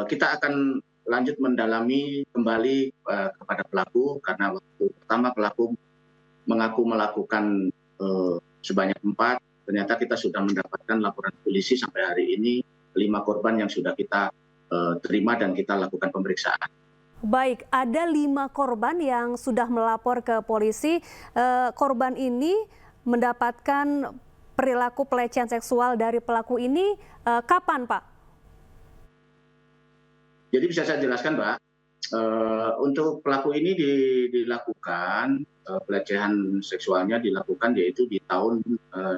kita akan lanjut mendalami kembali kepada pelaku, karena waktu pertama pelaku mengaku melakukan sebanyak 4, ternyata kita sudah mendapatkan laporan polisi sampai hari ini 5 korban yang sudah kita terima dan kita lakukan pemeriksaan. Baik, ada 5 korban yang sudah melapor ke polisi. Korban ini mendapatkan perilaku pelecehan seksual dari pelaku ini kapan, Pak? Jadi bisa saya jelaskan, Mbak. Untuk pelaku ini dilakukan pelecehan seksualnya dilakukan yaitu di tahun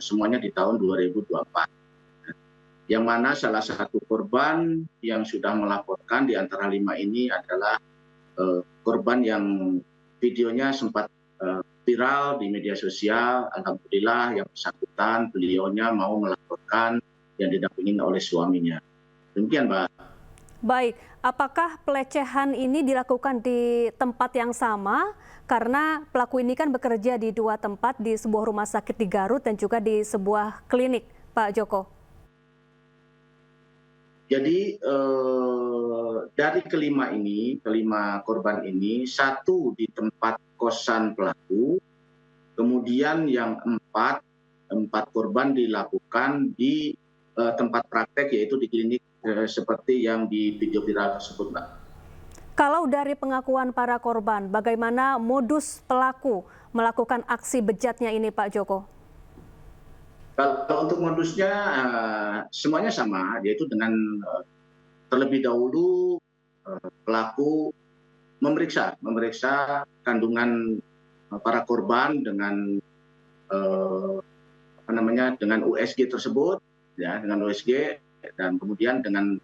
semuanya di tahun 2024. Yang mana salah satu korban yang sudah melaporkan di antara 5 ini adalah korban yang videonya sempat viral di media sosial. Alhamdulillah yang bersangkutan beliaunya mau melaporkan yang didampingi oleh suaminya. Demikian, Mbak. Baik, apakah pelecehan ini dilakukan di tempat yang sama? Karena pelaku ini kan bekerja di 2 tempat, di sebuah rumah sakit di Garut dan juga di sebuah klinik, Pak Joko. Jadi dari kelima korban ini, 1 di tempat kosan pelaku, kemudian yang 4 korban dilakukan di tempat praktek yaitu di klinik seperti yang di video viral tersebut, Mbak. Kalau dari pengakuan para korban, bagaimana modus pelaku melakukan aksi bejatnya ini, Pak Joko? Kalau untuk modusnya semuanya sama, yaitu dengan terlebih dahulu pelaku memeriksa kandungan para korban dengan dengan USG tersebut, ya, dengan USG. Dan kemudian dengan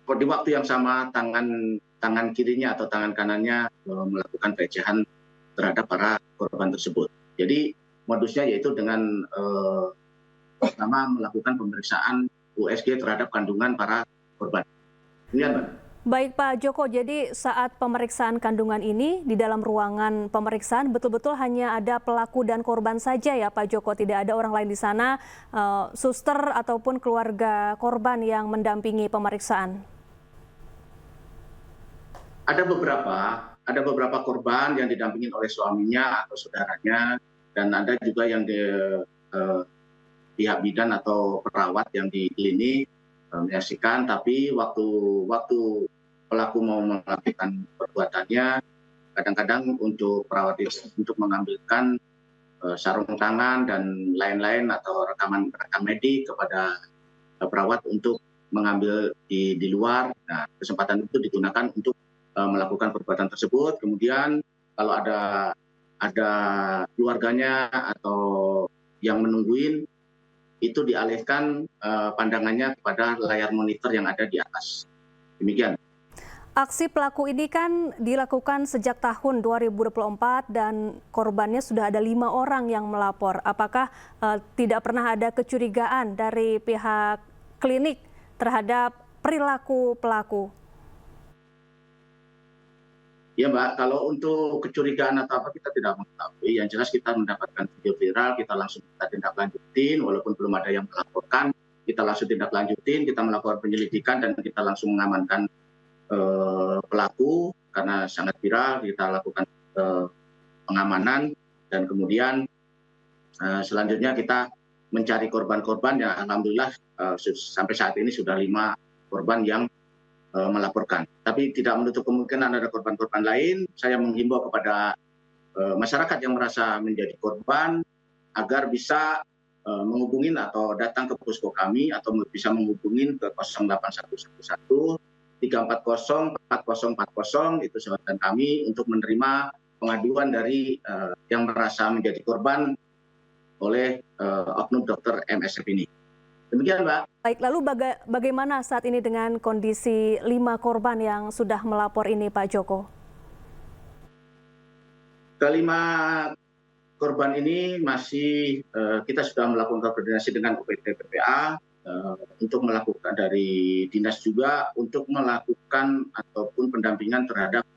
di waktu yang sama tangan kirinya atau tangan kanannya melakukan pelecehan terhadap para korban tersebut. Jadi modusnya yaitu dengan pertama melakukan pemeriksaan USG terhadap kandungan para korban. Demikian, Mbak. Baik Pak Joko, jadi saat pemeriksaan kandungan ini di dalam ruangan pemeriksaan betul-betul hanya ada pelaku dan korban saja ya Pak Joko, tidak ada orang lain di sana, suster ataupun keluarga korban yang mendampingi pemeriksaan? Ada beberapa korban yang didampingi oleh suaminya atau saudaranya, dan ada juga yang pihak bidan atau perawat yang di klinik menyaksikan, tapi waktu pelaku mau melakukan perbuatannya, kadang-kadang untuk perawat untuk mengambilkan sarung tangan dan lain-lain atau rekam medik kepada perawat untuk mengambil di luar. Nah, kesempatan itu digunakan untuk melakukan perbuatan tersebut. Kemudian kalau ada keluarganya atau yang menungguin, itu dialihkan pandangannya kepada layar monitor yang ada di atas. Demikian. Aksi pelaku ini kan dilakukan sejak tahun 2024 dan korbannya sudah ada 5 orang yang melapor. Apakah tidak pernah ada kecurigaan dari pihak klinik terhadap perilaku pelaku? Ya Mbak, kalau untuk kecurigaan atau apa kita tidak mengetahui. Yang jelas kita mendapatkan video viral, kita langsung tindak lanjutin, walaupun belum ada yang melaporkan, kita langsung tindak lanjutin, kita melakukan penyelidikan dan kita langsung mengamankan pelaku karena sangat viral. Kita lakukan pengamanan dan kemudian selanjutnya kita mencari korban-korban yang alhamdulillah sampai saat ini sudah 5 korban yang melaporkan. Tapi tidak menutup kemungkinan ada korban-korban lain. Saya menghimbau kepada masyarakat yang merasa menjadi korban agar bisa menghubungi atau datang ke posko kami atau bisa menghubungi ke 08111 340 4040 itu jabatan kami untuk menerima pengaduan dari yang merasa menjadi korban oleh oknum dokter MSF ini. Demikian, Mbak. Baik, lalu bagaimana saat ini dengan kondisi 5 korban yang sudah melapor ini, Pak Joko? Kelima korban ini masih kita sudah melakukan koordinasi dengan UPT PPA untuk melakukan dari dinas juga untuk melakukan ataupun pendampingan terhadap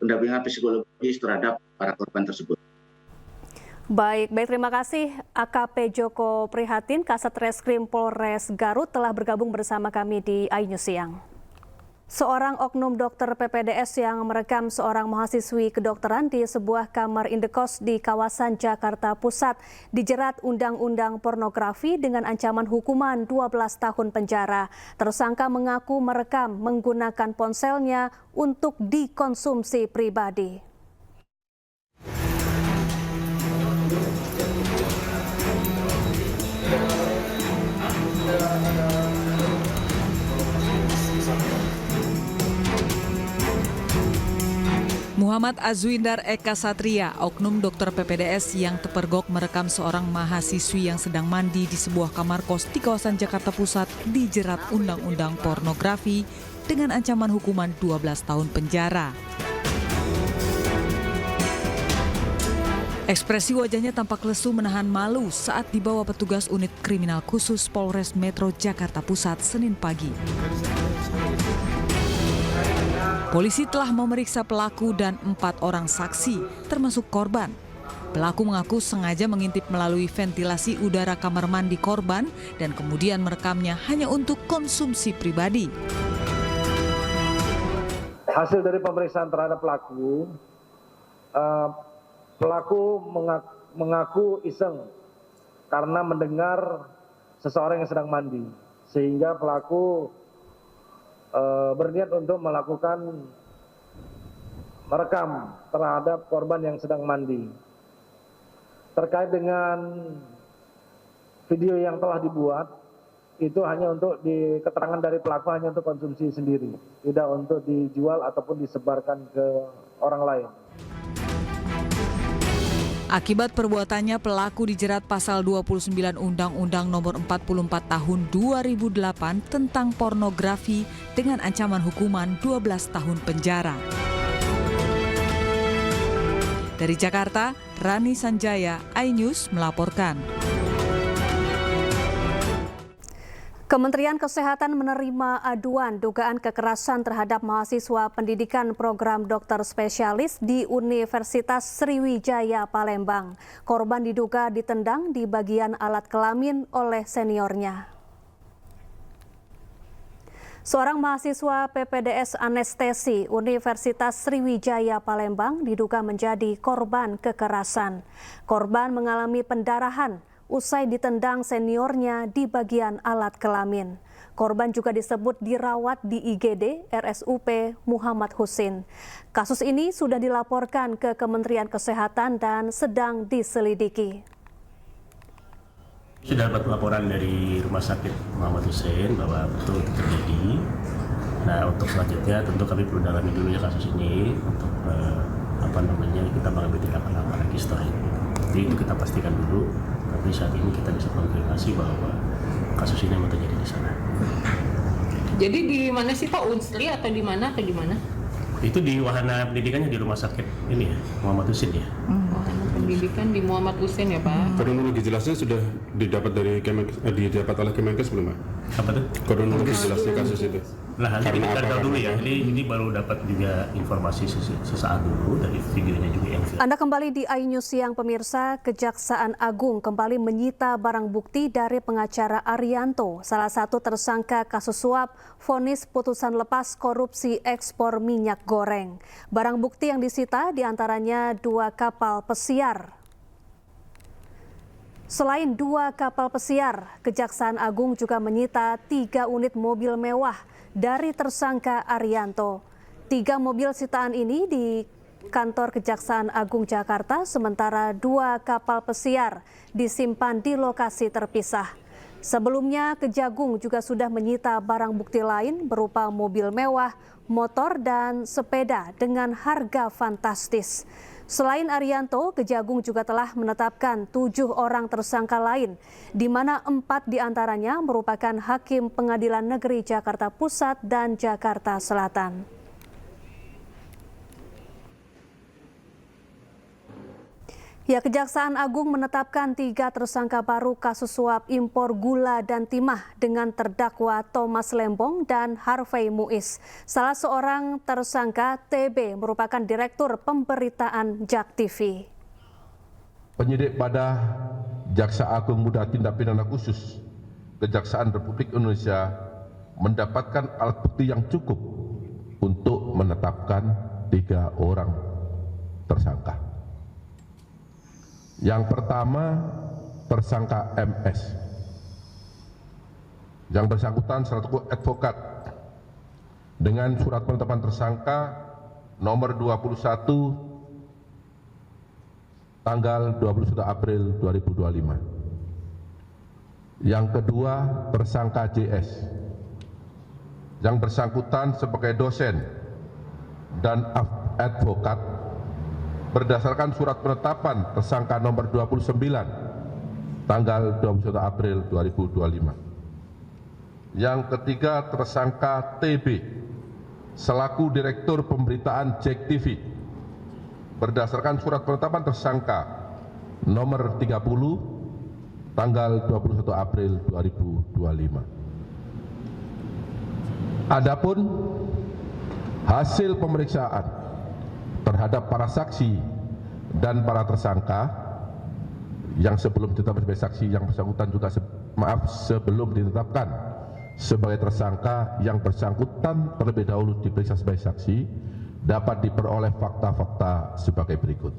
pendampingan psikologis terhadap para korban tersebut. Baik, terima kasih AKP Joko Prihatin, Kasat Reskrim Polres Garut telah bergabung bersama kami di iNews Siang. Seorang oknum dokter PPDS yang merekam seorang mahasiswi kedokteran di sebuah kamar indekos di kawasan Jakarta Pusat dijerat Undang-Undang Pornografi dengan ancaman hukuman 12 tahun penjara. Tersangka mengaku merekam menggunakan ponselnya untuk dikonsumsi pribadi. Muhammad Azwindar Eka Satria, oknum dokter PPDS yang terpergok merekam seorang mahasiswi yang sedang mandi di sebuah kamar kos di kawasan Jakarta Pusat dijerat Undang-Undang Pornografi dengan ancaman hukuman 12 tahun penjara. Ekspresi wajahnya tampak lesu menahan malu saat dibawa petugas unit kriminal khusus Polres Metro Jakarta Pusat Senin pagi. Polisi telah memeriksa pelaku dan 4 orang saksi, termasuk korban. Pelaku mengaku sengaja mengintip melalui ventilasi udara kamar mandi korban dan kemudian merekamnya hanya untuk konsumsi pribadi. Hasil dari pemeriksaan terhadap pelaku, mengaku iseng karena mendengar seseorang yang sedang mandi, sehingga pelaku berniat untuk melakukan merekam terhadap korban yang sedang mandi. Terkait dengan video yang telah dibuat, itu hanya untuk keterangan dari pelaku hanya untuk konsumsi sendiri, tidak untuk dijual ataupun disebarkan ke orang lain. Akibat perbuatannya, pelaku dijerat pasal 29 Undang-Undang Nomor 44 Tahun 2008 tentang pornografi dengan ancaman hukuman 12 tahun penjara. Dari Jakarta, Rani Sanjaya, iNews melaporkan. Kementerian Kesehatan menerima aduan dugaan kekerasan terhadap mahasiswa pendidikan program dokter spesialis di Universitas Sriwijaya Palembang. Korban diduga ditendang di bagian alat kelamin oleh seniornya. Seorang mahasiswa PPDS Anestesi Universitas Sriwijaya Palembang diduga menjadi korban kekerasan. Korban mengalami pendarahan usai ditendang seniornya di bagian alat kelamin. Korban juga disebut dirawat di IGD RSUP Muhammad Husin. Kasus ini sudah dilaporkan ke Kementerian Kesehatan dan sedang diselidiki. Sudah dapat laporan dari Rumah Sakit Muhammad Husin bahwa betul itu terjadi. Nah, untuk selanjutnya tentu kami perlu dalami dulu ya kasus ini untuk kita mengambil tindakan apa lagi setelah itu. Jadi itu kita pastikan dulu. Tapi saat ini kita bisa konfirmasi bahwa kasus ini memang terjadi di sana. Jadi di mana sih Pak, Unsri atau di mana Itu di wahana pendidikannya di Rumah Sakit ini ya, Muhammad Husin ya. Wahana pendidikan di Muhammad Husin ya Pak. Kronologi jelasnya sudah didapat didapat oleh Kemenkes belum Pak? Apa tuh? Kronologi jelasnya kasus itu. Nah, nanti kita tahu dulu ya. Ini baru dapat juga informasi sesaat dulu dari videonya juga yang. Anda kembali di iNews Siang pemirsa. Kejaksaan Agung kembali menyita barang bukti dari pengacara Arianto, salah satu tersangka kasus suap vonis putusan lepas korupsi ekspor minyak goreng. Barang bukti yang disita diantaranya 2 kapal pesiar. Selain 2 kapal pesiar, Kejaksaan Agung juga menyita 3 unit mobil mewah dari tersangka Arianto. 3 mobil sitaan ini di kantor Kejaksaan Agung Jakarta, sementara 2 kapal pesiar disimpan di lokasi terpisah. Sebelumnya, Kejagung juga sudah menyita barang bukti lain berupa mobil mewah, motor, dan sepeda dengan harga fantastis. Selain Arianto, Kejagung juga telah menetapkan 7 orang tersangka lain, di mana 4 diantaranya merupakan Hakim Pengadilan Negeri Jakarta Pusat dan Jakarta Selatan. Ya, Kejaksaan Agung menetapkan 3 tersangka baru kasus suap impor gula dan timah dengan terdakwa Thomas Lembong dan Harvey Muiz. Salah seorang tersangka TB merupakan Direktur Pemberitaan JAK TV. Penyidik pada Jaksa Agung Muda Tindak Pidana Khusus Kejaksaan Republik Indonesia mendapatkan alat bukti yang cukup untuk menetapkan 3 orang tersangka. Yang pertama, tersangka MS. Yang bersangkutan selaku advokat dengan surat penetapan tersangka nomor 21 tanggal 21 April 2025. Yang kedua, tersangka JS. Yang bersangkutan sebagai dosen dan advokat berdasarkan surat penetapan tersangka nomor 29 tanggal 21 April 2025. Yang ketiga, tersangka TB selaku Direktur Pemberitaan JEK TV berdasarkan surat penetapan tersangka nomor 30 tanggal 21 April 2025. Adapun hasil pemeriksaan terhadap para saksi dan para tersangka yang sebelum ditetapkan sebagai saksi, yang bersangkutan juga sebelum ditetapkan sebagai tersangka, yang bersangkutan terlebih dahulu diperiksa sebagai saksi, dapat diperoleh fakta-fakta sebagai berikut.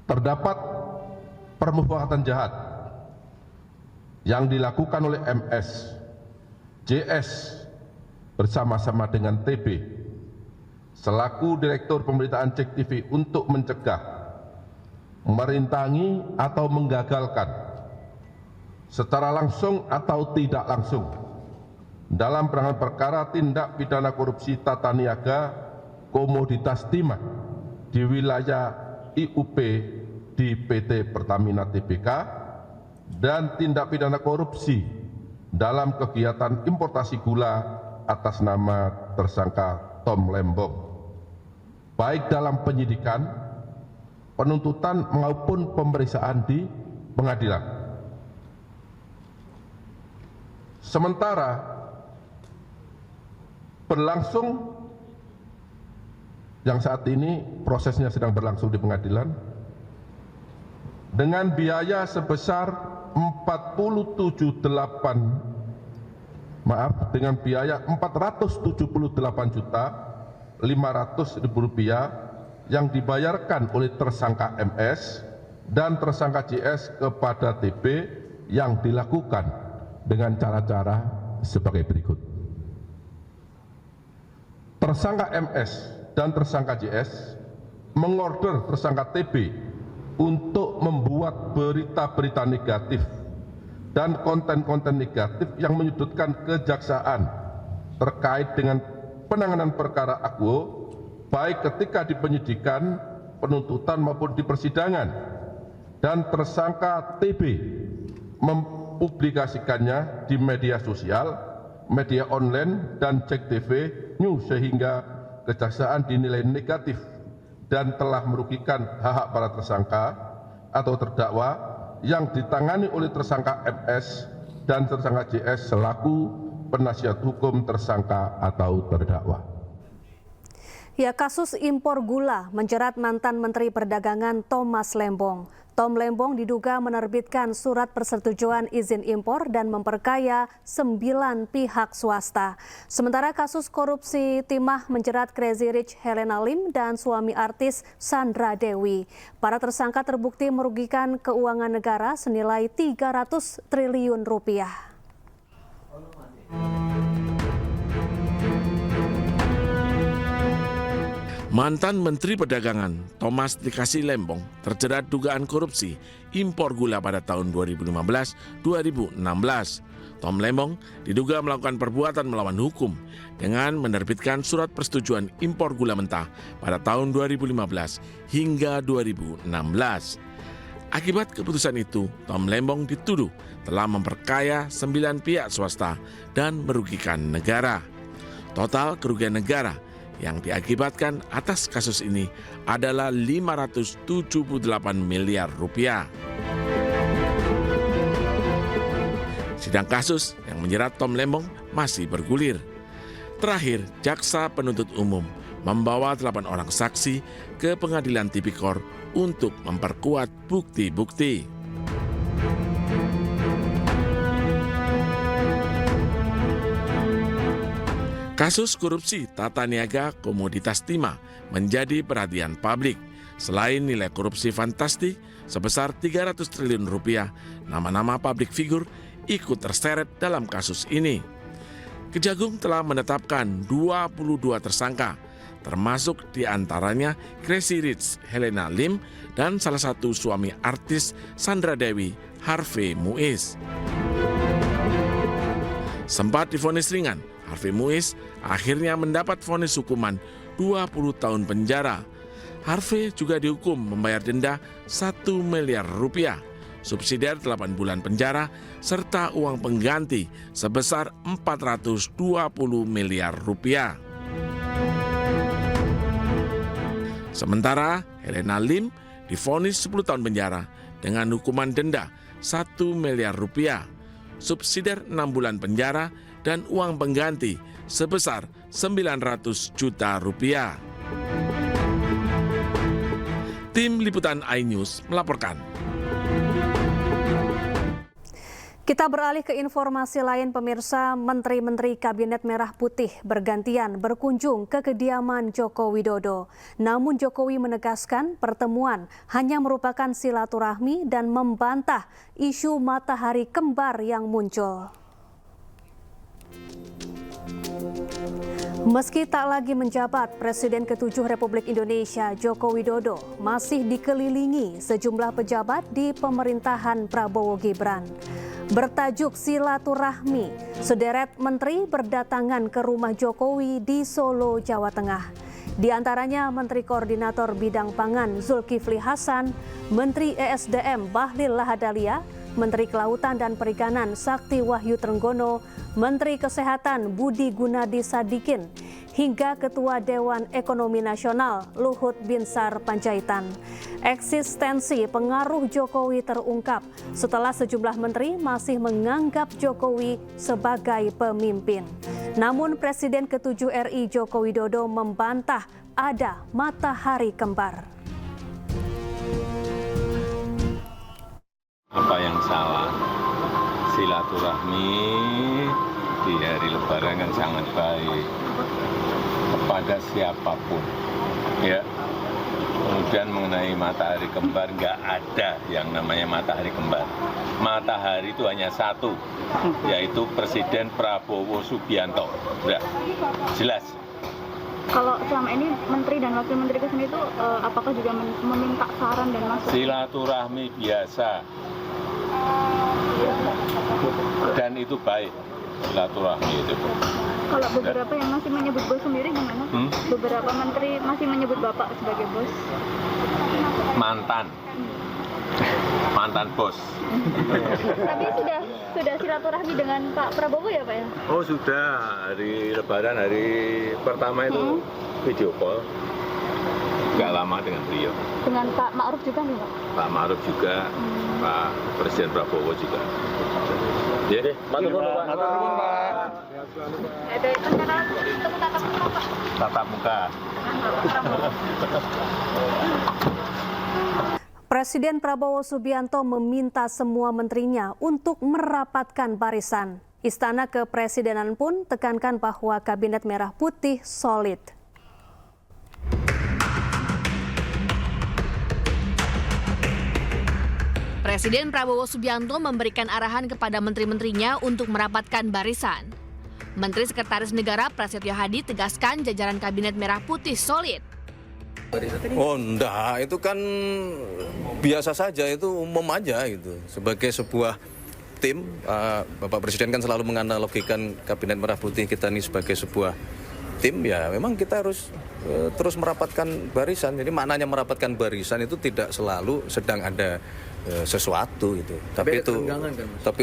Terdapat permufakatan jahat yang dilakukan oleh MS, JS bersama-sama dengan TB selaku Direktur Pemberitaan JEK TV untuk mencegah, merintangi atau menggagalkan secara langsung atau tidak langsung dalam penanganan perkara tindak pidana korupsi tata niaga komoditas timah di wilayah IUP di PT Pertamina Tbk dan tindak pidana korupsi dalam kegiatan importasi gula atas nama tersangka Tom Lembong, baik dalam penyidikan, penuntutan maupun pemeriksaan di pengadilan. Sementara berlangsung yang saat ini prosesnya sedang berlangsung di pengadilan dengan biaya sebesar dengan biaya Rp478.500.000 yang dibayarkan oleh tersangka MS dan tersangka JS kepada TB yang dilakukan dengan cara-cara sebagai berikut. Tersangka MS dan tersangka JS mengorder tersangka TB untuk membuat berita-berita negatif dan konten-konten negatif yang menyudutkan kejaksaan terkait dengan penanganan perkara akuo, baik ketika di penyidikan, penuntutan maupun di persidangan, dan tersangka TB mempublikasikannya di media sosial, media online, dan JEK TV News sehingga kejaksaan dinilai negatif dan telah merugikan hak-hak para tersangka atau terdakwa yang ditangani oleh tersangka MS dan tersangka JS selaku penasihat hukum tersangka atau terdakwa. Ya, kasus impor gula menjerat mantan Menteri Perdagangan Thomas Lembong. Tom Lembong diduga menerbitkan surat persetujuan izin impor dan memperkaya 9 pihak swasta. Sementara kasus korupsi timah menjerat Crazy Rich Helena Lim dan suami artis Sandra Dewi. Para tersangka terbukti merugikan keuangan negara senilai 300 triliun rupiah. Mantan Menteri Perdagangan Thomas Dikasih Lembong terjerat dugaan korupsi impor gula pada tahun 2015-2016. Tom Lembong diduga melakukan perbuatan melawan hukum dengan menerbitkan surat persetujuan impor gula mentah pada tahun 2015 hingga 2016. Akibat keputusan itu, Tom Lembong dituduh telah memperkaya 9 pihak swasta dan merugikan negara. Total kerugian negara yang diakibatkan atas kasus ini adalah 578 miliar rupiah. Sidang kasus yang menjerat Tom Lembong masih bergulir. Terakhir, jaksa penuntut umum membawa 8 orang saksi ke pengadilan tipikor untuk memperkuat bukti-bukti. Kasus korupsi tata niaga komoditas timah menjadi perhatian publik. Selain nilai korupsi fantastik sebesar 300 triliun rupiah, nama-nama publik figur ikut terseret dalam kasus ini. Kejagung telah menetapkan 22 tersangka, termasuk diantaranya Crazy Rich Helena Lim dan salah satu suami artis Sandra Dewi, Harvey Muiz. Sempat divonis ringan, Harvey Muiz akhirnya mendapat vonis hukuman 20 tahun penjara. Harvey juga dihukum membayar denda 1 miliar rupiah, subsidiar 8 bulan penjara, serta uang pengganti sebesar 420 miliar rupiah. Sementara Helena Lim divonis 10 tahun penjara dengan hukuman denda 1 miliar rupiah, subsidiar 6 bulan penjara, dan uang pengganti sebesar 900 juta rupiah. Tim Liputan iNews melaporkan. Kita beralih ke informasi lain, pemirsa. Menteri-menteri Kabinet Merah Putih bergantian berkunjung ke kediaman Joko Widodo. Namun Jokowi menegaskan pertemuan hanya merupakan silaturahmi dan membantah isu matahari kembar yang muncul. Meski tak lagi menjabat, Presiden ke-7 Republik Indonesia Joko Widodo masih dikelilingi sejumlah pejabat di pemerintahan Prabowo Gibran. Bertajuk silaturahmi, sederet menteri berdatangan ke rumah Jokowi di Solo, Jawa Tengah. Di antaranya Menteri Koordinator Bidang Pangan Zulkifli Hasan, Menteri ESDM Bahlil Lahadalia, Menteri Kelautan dan Perikanan Sakti Wahyu Trenggono, Menteri Kesehatan Budi Gunadi Sadikin, hingga Ketua Dewan Ekonomi Nasional Luhut Binsar Panjaitan. Eksistensi pengaruh Jokowi terungkap setelah sejumlah menteri masih menganggap Jokowi sebagai pemimpin. Namun Presiden ke-7 RI Joko Widodo membantah ada matahari kembar. Apa yang salah? Silaturahmi di hari Lebaran kan sangat baik kepada siapapun, ya. Kemudian mengenai matahari kembar, nggak ada yang namanya matahari kembar. Matahari itu hanya satu, yaitu Presiden Prabowo Subianto. Udah, jelas. Kalau selama ini menteri dan wakil menteri kesini itu apakah juga meminta saran dan masukan? Silaturahmi biasa. Dan itu baik, silaturahmi itu. Kalau beberapa yang masih menyebut bos sendiri gimana? Beberapa menteri masih menyebut Bapak sebagai bos. Mantan bos. Tapi sudah silaturahmi dengan Pak Prabowo ya Pak ya? Oh sudah, hari Lebaran, hari pertama itu video call. Nggak lama dengan beliau. Dengan Pak Ma'ruf juga nih Pak? Pak Ma'ruf juga, Pak Presiden Prabowo juga. Ya, matur nuwun Pak. Ada rencana ketemu tatap muka Pak? Tatap muka. Presiden Prabowo Subianto meminta semua menterinya untuk merapatkan barisan. Istana Kepresidenan pun tekankan bahwa Kabinet Merah Putih solid. Presiden Prabowo Subianto memberikan arahan kepada menteri-menterinya untuk merapatkan barisan. Menteri Sekretaris Negara Prasetyo Hadi tegaskan jajaran Kabinet Merah Putih solid. Oh enggak, itu kan biasa saja, itu umum aja gitu. Sebagai sebuah tim, Bapak Presiden kan selalu menganalogikan Kabinet Merah Putih kita ini sebagai sebuah tim, ya memang kita harus terus merapatkan barisan. Jadi maknanya merapatkan barisan itu tidak selalu sedang ada sesuatu gitu. Tapi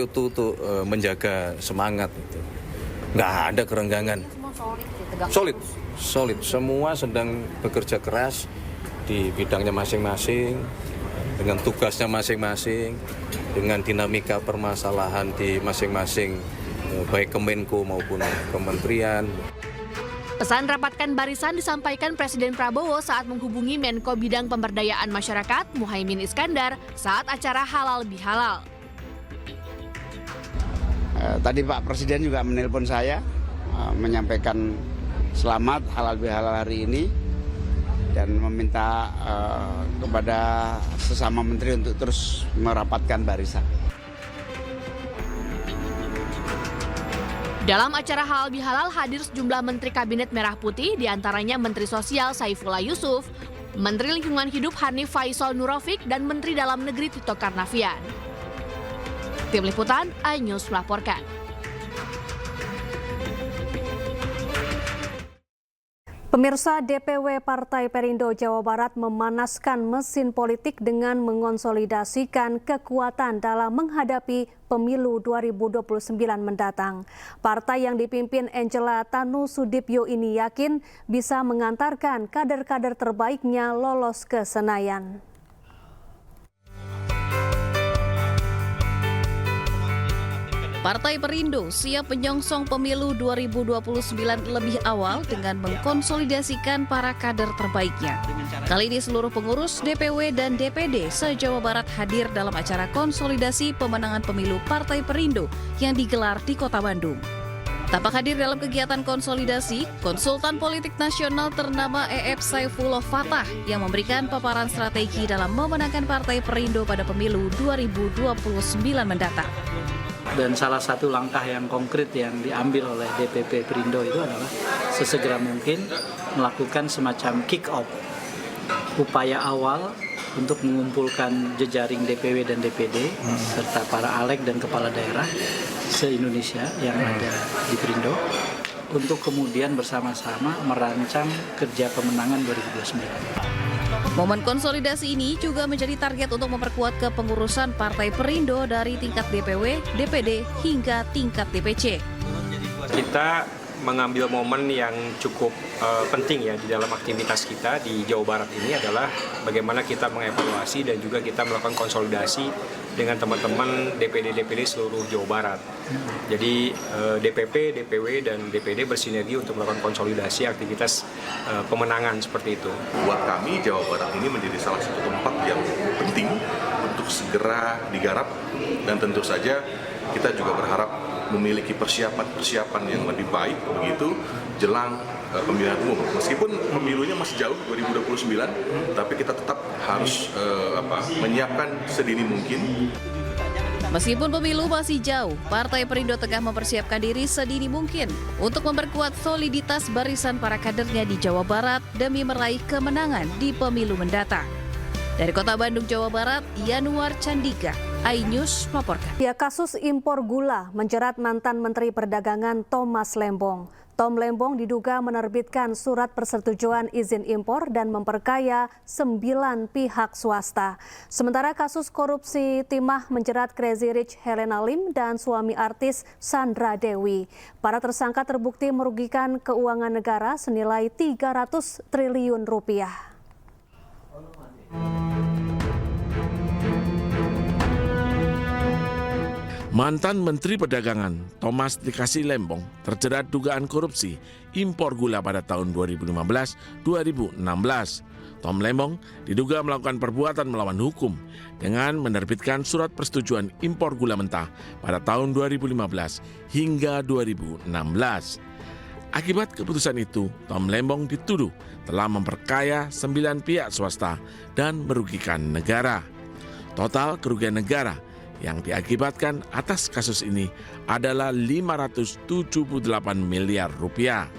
itu untuk menjaga semangat itu. Nggak ada kerenggangan. Solid. Semua sedang bekerja keras di bidangnya masing-masing, dengan tugasnya masing-masing, dengan dinamika permasalahan di masing-masing, baik Kemenko maupun kementerian. Pesan rapatkan barisan disampaikan Presiden Prabowo saat menghubungi Menko Bidang Pemberdayaan Masyarakat Muhaimin Iskandar saat acara Halal Bihalal. Tadi Pak Presiden juga menelpon saya menyampaikan selamat halal bihalal hari ini dan meminta kepada sesama menteri untuk terus merapatkan barisan. Dalam acara halal bihalal hadir sejumlah Menteri Kabinet Merah Putih, diantaranya Menteri Sosial Saifullah Yusuf, Menteri Lingkungan Hidup Hanif Faisal Nurofik, dan Menteri Dalam Negeri Tito Karnavian. Tim Liputan, iNews melaporkan. Pemirsa, DPW Partai Perindo Jawa Barat memanaskan mesin politik dengan mengonsolidasikan kekuatan dalam menghadapi pemilu 2029 mendatang. Partai yang dipimpin Angela Tanu Sudibyo ini yakin bisa mengantarkan kader-kader terbaiknya lolos ke Senayan. Partai Perindo siap menyongsong pemilu 2029 lebih awal dengan mengkonsolidasikan para kader terbaiknya. Kali ini seluruh pengurus DPW dan DPD se-Jawa Barat hadir dalam acara konsolidasi pemenangan pemilu Partai Perindo yang digelar di Kota Bandung. Tampak hadir dalam kegiatan konsolidasi, konsultan politik nasional ternama EF Saifullah Fatah yang memberikan paparan strategi dalam memenangkan Partai Perindo pada pemilu 2029 mendatang. Dan salah satu langkah yang konkret yang diambil oleh DPP Perindo itu adalah sesegera mungkin melakukan semacam kick-off, upaya awal untuk mengumpulkan jejaring DPW dan DPD serta para alek dan kepala daerah se-Indonesia yang ada di Perindo untuk kemudian bersama-sama merancang kerja pemenangan 2029. Momen konsolidasi ini juga menjadi target untuk memperkuat kepengurusan Partai Perindo dari tingkat DPW, DPD, hingga tingkat DPC. Kita mengambil momen yang cukup penting ya di dalam aktivitas kita di Jawa Barat ini adalah bagaimana kita mengevaluasi dan juga kita melakukan konsolidasi dengan teman-teman DPD-DPD seluruh Jawa Barat. Jadi DPP, DPW, dan DPD bersinergi untuk melakukan konsolidasi aktivitas pemenangan seperti itu. Buat kami Jawa Barat ini menjadi salah satu tempat yang penting untuk segera digarap dan tentu saja kita juga berharap memiliki persiapan yang lebih baik begitu jelang pemilihan umum. Meskipun pemilunya masih jauh 2029, tapi kita tetap harus menyiapkan sedini mungkin. Meskipun pemilu masih jauh, Partai Perindo tengah mempersiapkan diri sedini mungkin untuk memperkuat soliditas barisan para kadernya di Jawa Barat demi meraih kemenangan di pemilu mendatang. Dari Kota Bandung, Jawa Barat, Yanuar Candika, iNews melaporkan. Ya, kasus impor gula menjerat mantan Menteri Perdagangan Thomas Lembong. Tom Lembong diduga menerbitkan surat persetujuan izin impor dan memperkaya 9 pihak swasta. Sementara kasus korupsi timah menjerat Crazy Rich Helena Lim dan suami artis Sandra Dewi. Para tersangka terbukti merugikan keuangan negara senilai 300 triliun rupiah. Mantan Menteri Perdagangan Thomas Dikasih Lembong terjerat dugaan korupsi impor gula pada tahun 2015-2016. Tom Lembong diduga melakukan perbuatan melawan hukum dengan menerbitkan surat persetujuan impor gula mentah pada tahun 2015 hingga 2016. Akibat keputusan itu, Tom Lembong dituduh telah memperkaya 9 pihak swasta dan merugikan negara. Total kerugian negara yang diakibatkan atas kasus ini adalah 578 miliar rupiah.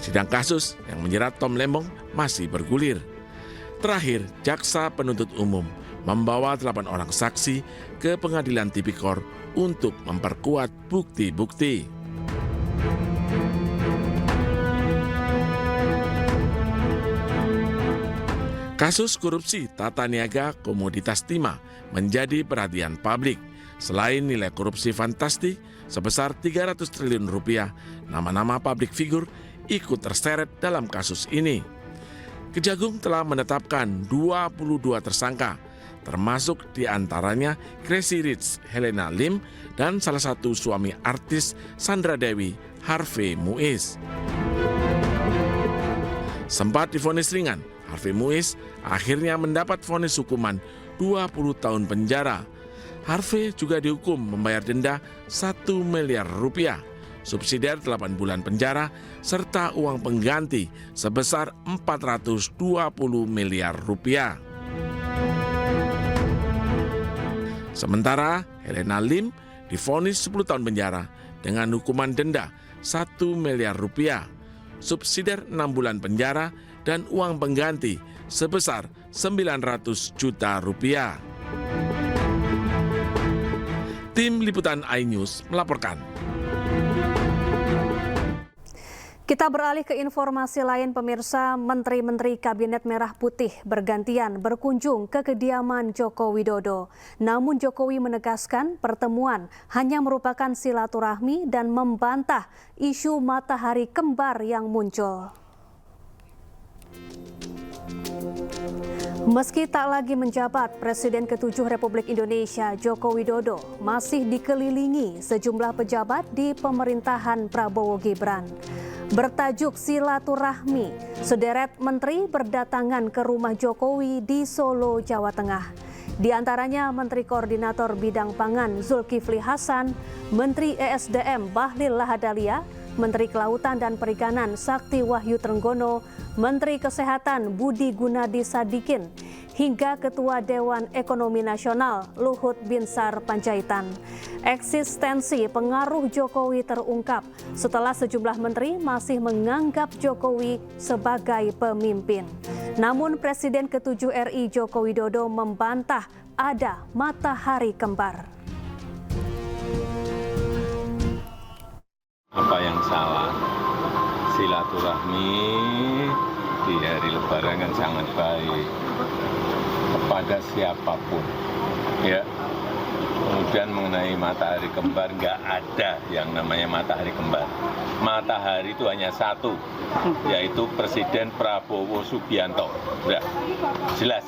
Sidang kasus yang menjerat Tom Lembong masih bergulir. Terakhir, Jaksa Penuntut Umum membawa 8 orang saksi ke Pengadilan Tipikor untuk memperkuat bukti-bukti. Kasus korupsi tata niaga komoditas timah menjadi perhatian publik. Selain nilai korupsi fantastik sebesar 300 triliun rupiah, nama-nama publik figur ikut terseret dalam kasus ini. Kejagung telah menetapkan 22 tersangka, termasuk diantaranya Crazy Rich Helena Lim dan salah satu suami artis Sandra Dewi, Harvey Muiz. Sempat divonis ringan, Harvey Muiz akhirnya mendapat vonis hukuman 20 tahun penjara. Harvey juga dihukum membayar denda 1 miliar rupiah. subsidiar 8 bulan penjara, serta uang pengganti sebesar 420 miliar rupiah. Sementara Helena Lim divonis 10 tahun penjara dengan hukuman denda 1 miliar rupiah, subsidiar 6 bulan penjara, dan uang pengganti sebesar 900 juta rupiah. Tim Liputan iNews melaporkan. Kita beralih ke informasi lain, pemirsa. Menteri-menteri Kabinet Merah Putih bergantian berkunjung ke kediaman Joko Widodo. Namun Jokowi menegaskan pertemuan hanya merupakan silaturahmi dan membantah isu matahari kembar yang muncul. Meski tak lagi menjabat, Presiden ke-7 Republik Indonesia Joko Widodo masih dikelilingi sejumlah pejabat di pemerintahan Prabowo Gibran. Bertajuk silaturahmi, sederet menteri berdatangan ke rumah Jokowi di Solo, Jawa Tengah. Di antaranya Menteri Koordinator Bidang Pangan Zulkifli Hasan, Menteri ESDM Bahlil Lahadalia, Menteri Kelautan dan Perikanan Sakti Wahyu Trenggono, Menteri Kesehatan Budi Gunadi Sadikin, hingga Ketua Dewan Ekonomi Nasional Luhut Binsar Panjaitan. Eksistensi pengaruh Jokowi terungkap setelah sejumlah menteri masih menganggap Jokowi sebagai pemimpin. Namun Presiden ke-7 RI Joko Widodo membantah ada matahari kembar. Apa yang salah? Silaturahmi di hari Lebaran kan sangat baik kepada siapapun, ya. Kemudian mengenai matahari kembar, nggak ada yang namanya matahari kembar. Matahari itu hanya satu, yaitu Presiden Prabowo Subianto. Sudah jelas.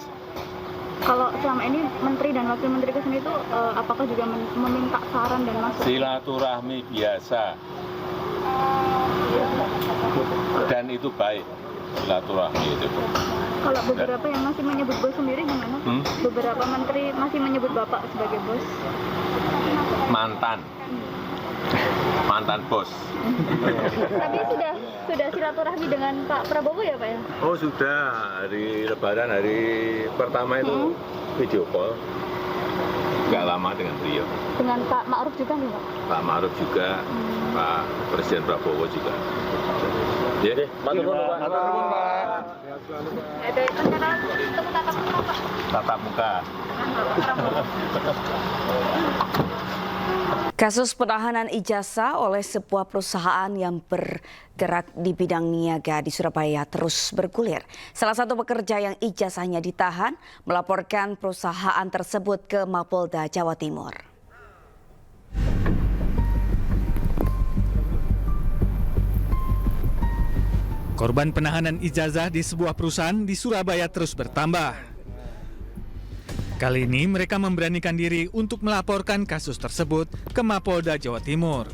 Kalau selama ini menteri dan wakil menteri kesini itu apakah juga meminta saran dan masukan? Silaturahmi biasa. Dan itu baik, silaturahmi itu. Kalau beberapa yang masih menyebut bos sendiri gimana? Beberapa menteri masih menyebut Bapak sebagai bos. Mantan bos. Tapi sudah silaturahmi dengan Pak Prabowo ya Pak ya? Oh sudah, hari Lebaran hari pertama itu video call. Gak lama dengan beliau. Dengan Pak Ma'ruf juga nih Pak? Pak Ma'ruf juga, Pak Presiden Prabowo juga. Ya deh, matur nuwun Pak. Ada rencana ketemu tatap muka Pak? Tatap muka. Kasus penahanan ijazah oleh sebuah perusahaan yang bergerak di bidang niaga di Surabaya terus bergulir. Salah satu pekerja yang ijazahnya ditahan melaporkan perusahaan tersebut ke Mapolda Jawa Timur. Korban penahanan ijazah di sebuah perusahaan di Surabaya terus bertambah. Kali ini mereka memberanikan diri untuk melaporkan kasus tersebut ke Mapolda Jawa Timur.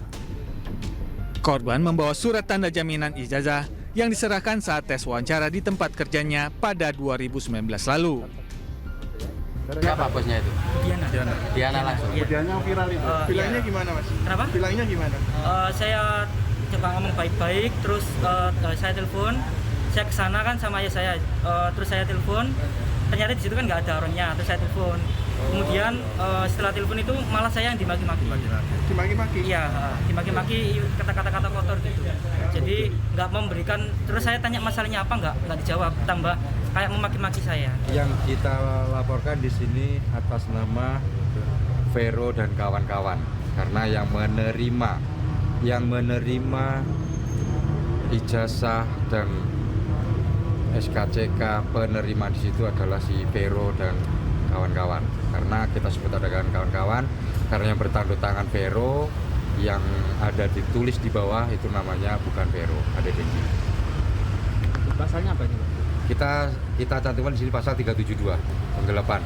Korban membawa surat tanda jaminan ijazah yang diserahkan saat tes wawancara di tempat kerjanya pada 2019 lalu. Siapa bosnya itu? Diana langsung. Videonya viral itu. Bilangnya gimana Mas? Kenapa? Bilangnya gimana? Saya coba ngomong baik-baik, terus saya telepon. Saya kesana kan sama ayah saya, terus saya telepon. Ternyata di situ kan nggak ada orangnya, terus saya telepon. Kemudian setelah telepon itu malah saya yang dimaki-maki. Dimaki-maki? Iya, dimaki-maki kata-kata kotor gitu. Jadi nggak memberikan, terus saya tanya masalahnya apa, nggak dijawab, tambah kayak memaki-maki saya. Yang kita laporkan di sini atas nama Vero dan kawan-kawan, karena yang menerima ijazah dan SKCK penerima di situ adalah si Vero dan kawan-kawan. Karena kita sebut ada kawan-kawan karena yang bertanda tangan Vero, yang ada ditulis di bawah itu namanya bukan Vero, ada Deki. Pasalnya apa itu? Kita cantumkan di sini pasal 372 penggelapan.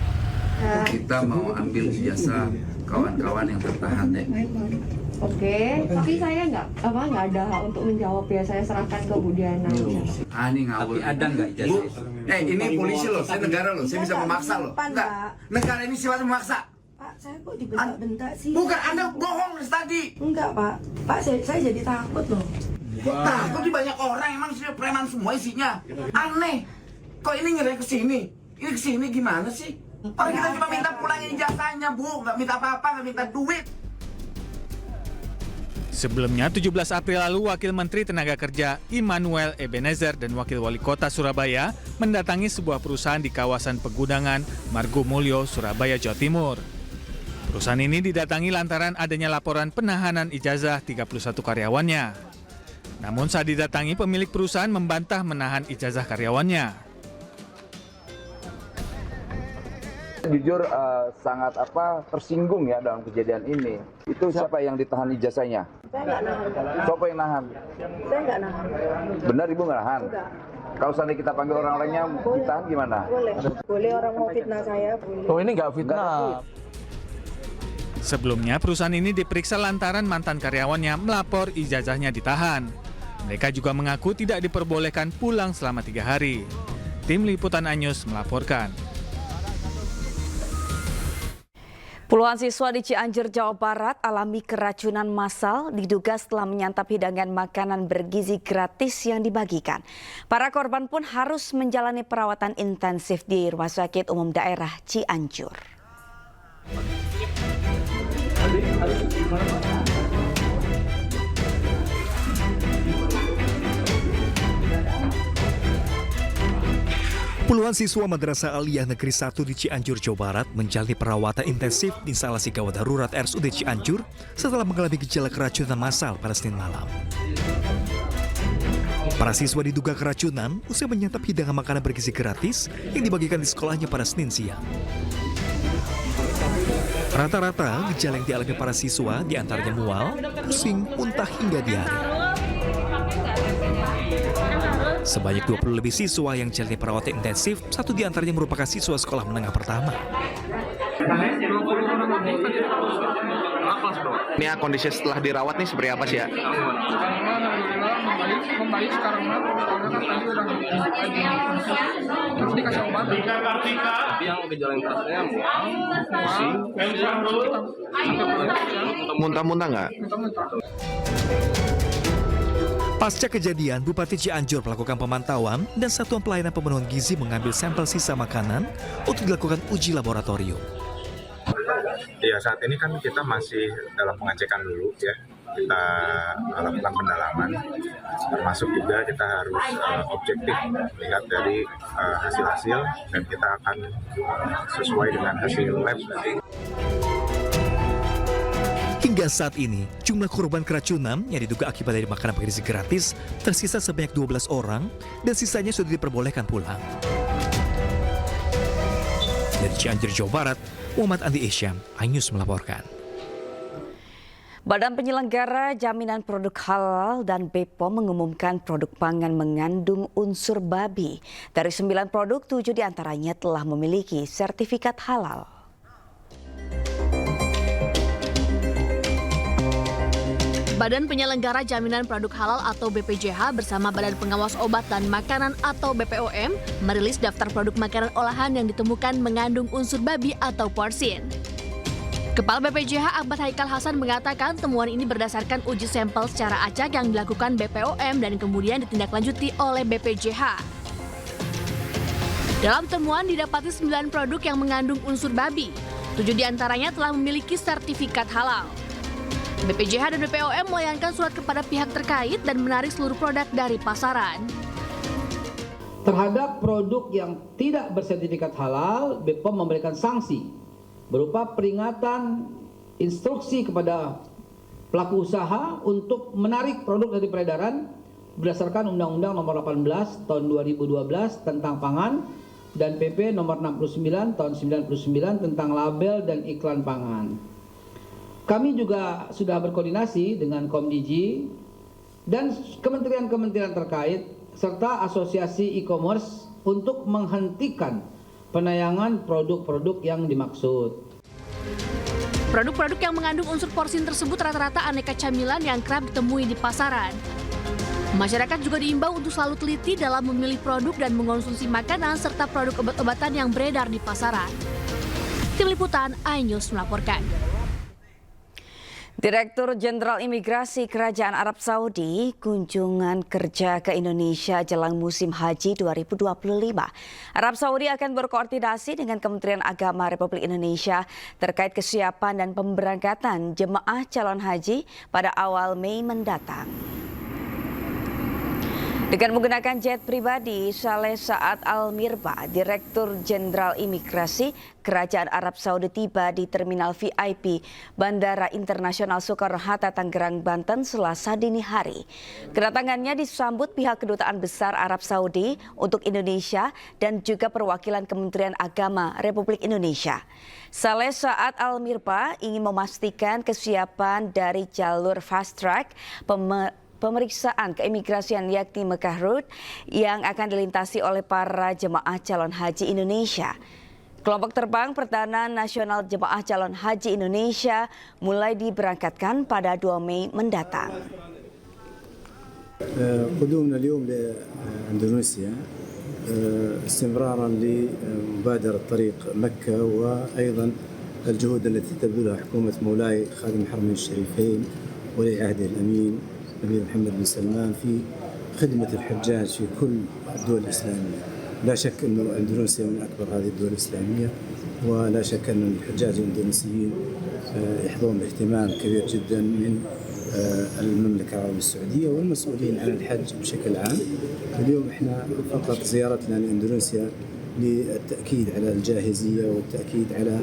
Kita mau ambil ijazah kawan-kawan yang tertahan, Dek. Oke, tapi saya nggak ada hak untuk menjawab ya, saya serahkan ke Bu Diana. Ini ngawur. Tapi ada nggak ijazah? Ini polisi loh, saya negara loh, saya bisa memaksa loh. Enggak, negara ini sifatnya memaksa. Saya kok dibentak-bentak sih? Bukan, Anda bohong tadi. Enggak, Pak. Pak, saya jadi takut loh. Kok takut di banyak orang, emang sih preman semua isinya. Aneh. Kok ini nyerah ke sini? Ini ke sini gimana sih? Orang kita cuma minta pulangin ijazahnya, Bu. Nggak minta apa-apa, nggak minta duit. Sebelumnya 17 April lalu Wakil Menteri Tenaga Kerja Immanuel Ebenezer dan Wakil Wali Kota Surabaya mendatangi sebuah perusahaan di kawasan Pegunungan, Margomulyo, Surabaya, Jawa Timur. Perusahaan ini didatangi lantaran adanya laporan penahanan ijazah 31 karyawannya. Namun saat didatangi pemilik perusahaan membantah menahan ijazah karyawannya. Jujur sangat tersinggung ya dalam kejadian ini. Itu siapa yang ditahan ijazahnya? Saya nggak nahan. Siapa yang nahan? Saya nggak nahan. Benar Ibu nggak nahan? Enggak. Kalau seandainya kita panggil orang lainnya ditahan gimana? Boleh. Boleh orang mau fitnah saya, boleh. Oh, ini nggak fitnah. Sebelumnya perusahaan ini diperiksa lantaran mantan karyawannya melapor ijazahnya ditahan. Mereka juga mengaku tidak diperbolehkan pulang selama 3 hari. Tim Liputan Anyus melaporkan. Puluhan siswa di Cianjur, Jawa Barat alami keracunan massal diduga setelah menyantap hidangan makanan bergizi gratis yang dibagikan. Para korban pun harus menjalani perawatan intensif di Rumah Sakit Umum Daerah Cianjur. Puluhan siswa Madrasah Aliyah Negeri 1 di Cianjur, Jawa Barat menjalani perawatan intensif di instalasi gawat darurat RSUD Cianjur setelah mengalami gejala keracunan massal pada Senin malam. Para siswa diduga keracunan usai menyantap hidangan makanan bergizi gratis yang dibagikan di sekolahnya pada Senin siang. Rata-rata gejala yang dialami para siswa diantaranya mual, pusing, muntah hingga diare. Sebanyak 20 lebih siswa yang jalani perawatan intensif, 1 diantaranya merupakan siswa sekolah menengah pertama. Ini kondisi setelah dirawat nih seperti apa sih ya? Membaik sekarang tadi udah terus dikasih obat. Yang gejala yang kerasnya pusing, muntah-muntah nggak? Pasca kejadian, Bupati Cianjur melakukan pemantauan dan Satuan Pelayanan Pemenuhan Gizi mengambil sampel sisa makanan untuk dilakukan uji laboratorium. Ya, saat ini kan kita masih dalam pengecekan dulu ya. Kita lakukan pendalaman, termasuk juga kita harus objektif melihat dari hasil-hasil dan kita akan sesuai dengan hasil lab nanti. Hingga saat ini, jumlah korban keracunan yang diduga akibat dari makanan bergizi gratis tersisa sebanyak 12 orang dan sisanya sudah diperbolehkan pulang. Dari Cianjur, Jawa Barat, Muhammad Andi Isyam, iNews melaporkan. Badan Penyelenggara Jaminan Produk Halal dan BPOM mengumumkan produk pangan mengandung unsur babi. Dari 9 produk, 7 diantaranya telah memiliki sertifikat halal. Badan Penyelenggara Jaminan Produk Halal atau BPJH bersama Badan Pengawas Obat dan Makanan atau BPOM merilis daftar produk makanan olahan yang ditemukan mengandung unsur babi atau porsin. Kepala BPJH Ahmad Haikal Hasan mengatakan temuan ini berdasarkan uji sampel secara acak yang dilakukan BPOM dan kemudian ditindaklanjuti oleh BPJH. Dalam temuan didapati 9 produk yang mengandung unsur babi. 7 diantaranya telah memiliki sertifikat halal. BPJH dan BPOM melayangkan surat kepada pihak terkait dan menarik seluruh produk dari pasaran. Terhadap produk yang tidak bersertifikat halal, BPOM memberikan sanksi berupa peringatan instruksi kepada pelaku usaha untuk menarik produk dari peredaran berdasarkan Undang-Undang Nomor 18 Tahun 2012 tentang pangan dan PP Nomor 69 Tahun 99 tentang label dan iklan pangan. Kami juga sudah berkoordinasi dengan Komdigi dan kementerian-kementerian terkait serta asosiasi e-commerce untuk menghentikan penayangan produk-produk yang dimaksud. Produk-produk yang mengandung unsur porsin tersebut rata-rata aneka camilan yang kerap ditemui di pasaran. Masyarakat juga diimbau untuk selalu teliti dalam memilih produk dan mengonsumsi makanan serta produk obat-obatan yang beredar di pasaran. Tim Liputan iNews melaporkan. Direktur Jenderal Imigrasi Kerajaan Arab Saudi kunjungan kerja ke Indonesia jelang musim haji 2025. Arab Saudi akan berkoordinasi dengan Kementerian Agama Republik Indonesia terkait kesiapan dan pemberangkatan jemaah calon haji pada awal Mei mendatang. Dengan menggunakan jet pribadi, Saleh Saad Al-Mirba, Direktur Jenderal Imigrasi Kerajaan Arab Saudi tiba di Terminal VIP Bandara Internasional Soekarno-Hatta, Tangerang, Banten, Selasa dini hari. Kedatangannya disambut pihak Kedutaan Besar Arab Saudi untuk Indonesia dan juga perwakilan Kementerian Agama Republik Indonesia. Saleh Saad Al-Mirba ingin memastikan kesiapan dari jalur fast track pemeriksaan keimigrasian yakni Mekah Road yang akan dilintasi oleh para jemaah calon haji Indonesia. Kelompok terbang perdana nasional jemaah calon haji Indonesia mulai diberangkatkan pada 2 Mei mendatang. قدومنا اليوم لإندونيسيا استمرارا لمبادرة طريق مكة وأيضا الجهود التي تبذلها حكومة مولاي خادم الحرمين الشريفين ولي عهده الأمين الأمير محمد بن سلمان في خدمة الحجاج في كل الدول الإسلامية. لا شك أن إندونيسيا من أكبر هذه الدول الإسلامية ولا شك أن الحجاج الإندونيسيين يحظون باهتمام كبير جدا من المملكة العربية السعودية والمسؤولين عن الحج بشكل عام. اليوم احنا فقط زيارتنا لإندونيسيا للتأكيد على الجاهزية والتأكيد على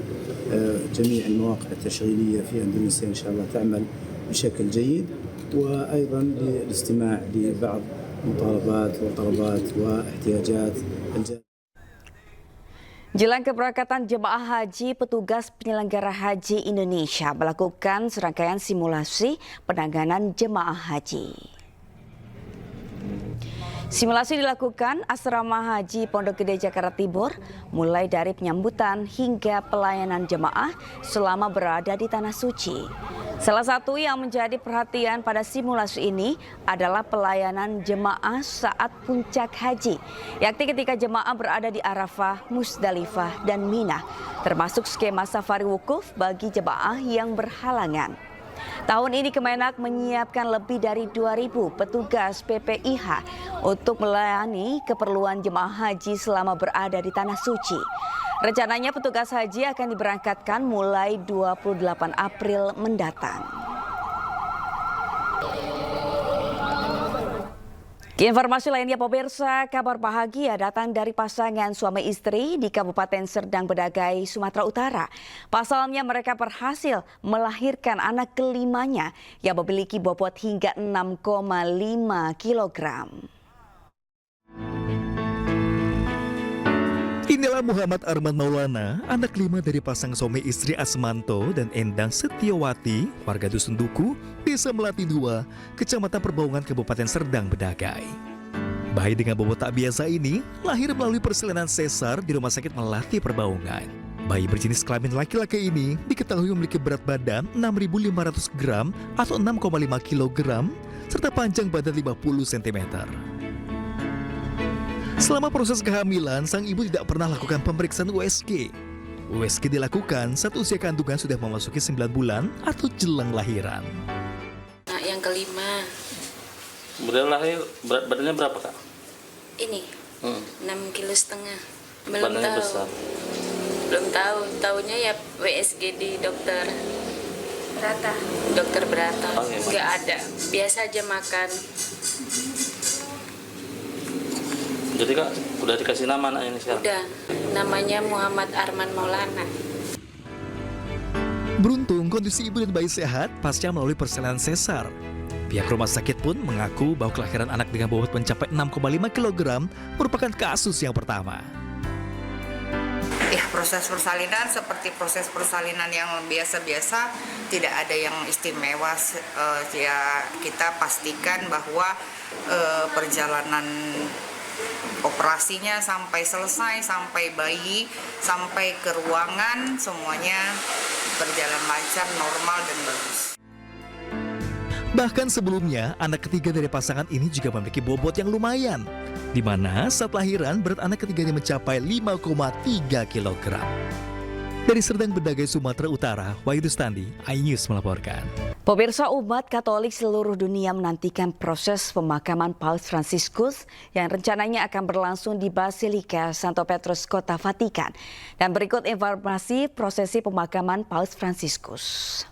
جميع المواقع التشغيلية في إندونيسيا إن شاء الله تعمل بشكل جيد وأيضا للاستماع لبعض مطالبات وطلبات واحتياجات Jelang keberangkatan jemaah haji, petugas penyelenggara haji Indonesia melakukan serangkaian simulasi penanganan jemaah haji. Simulasi dilakukan Asrama Haji Pondok Gede Jakarta Timur mulai dari penyambutan hingga pelayanan jemaah selama berada di Tanah Suci. Salah satu yang menjadi perhatian pada simulasi ini adalah pelayanan jemaah saat puncak haji, yakni ketika jemaah berada di Arafah, Musdalifah, dan Mina, termasuk skema safari wukuf bagi jemaah yang berhalangan. Tahun ini Kemenak menyiapkan lebih dari 2.000 petugas PPIH untuk melayani keperluan jemaah haji selama berada di Tanah Suci. Rencananya petugas haji akan diberangkatkan mulai 28 April mendatang. Informasi lainnya pemirsa, kabar bahagia datang dari pasangan suami istri di Kabupaten Serdang Bedagai, Sumatera Utara. Pasalnya mereka berhasil melahirkan anak kelimanya yang memiliki bobot hingga 6,5 kilogram. Inilah Muhammad Arman Maulana, anak kelima dari pasangan suami istri Asmanto dan Endang Setiawati, warga Dusun Duku, Desa Melati 2, Kecamatan Perbaungan, Kabupaten Serdang Bedagai. Bayi dengan bobot tak biasa ini lahir melalui persalinan sesar di Rumah Sakit Melati Perbaungan. Bayi berjenis kelamin laki-laki ini diketahui memiliki berat badan 6.500 gram atau 6,5 kilogram serta panjang badan 50 cm. Selama proses kehamilan, sang ibu tidak pernah lakukan pemeriksaan USG. USG dilakukan saat usia kandungan sudah memasuki 9 bulan atau jelang lahiran. Nah, yang kelima. Kemudian lahir, berat badannya berapa, Kak? Ini, 6,5 kilo. Belum Badannya tahu. besar. Belum tahu. Tahunya ya WSG di dokter Berata. Dokter Berata. Oh, iya, nggak ada. Biasa aja makan. Jadi Kak, udah dikasih nama anak ini sekarang? Udah. Namanya Muhammad Arman Maulana. Beruntung kondisi ibu dan bayi sehat pasca melalui persalinan sesar. Pihak rumah sakit pun mengaku bahwa kelahiran anak dengan bobot mencapai 6,5 kg merupakan kasus yang pertama. Ya, proses persalinan seperti proses persalinan yang biasa-biasa, tidak ada yang istimewa. Ya, kita pastikan bahwa perjalanan operasinya sampai selesai, sampai bayi, sampai ke ruangan, semuanya berjalan lancar, normal, dan bagus. Bahkan sebelumnya, anak ketiga dari pasangan ini juga memiliki bobot yang lumayan, di mana saat lahiran berat anak ketiganya mencapai 5,3 kg. Dari Serdang Bedagai, Sumatera Utara, Wahyu Dustandi, iNews melaporkan. Pemirsa, umat Katolik seluruh dunia menantikan proses pemakaman Paus Fransiskus yang rencananya akan berlangsung di Basilika Santo Petrus, Kota Vatikan. Dan berikut informasi prosesi pemakaman Paus Fransiskus.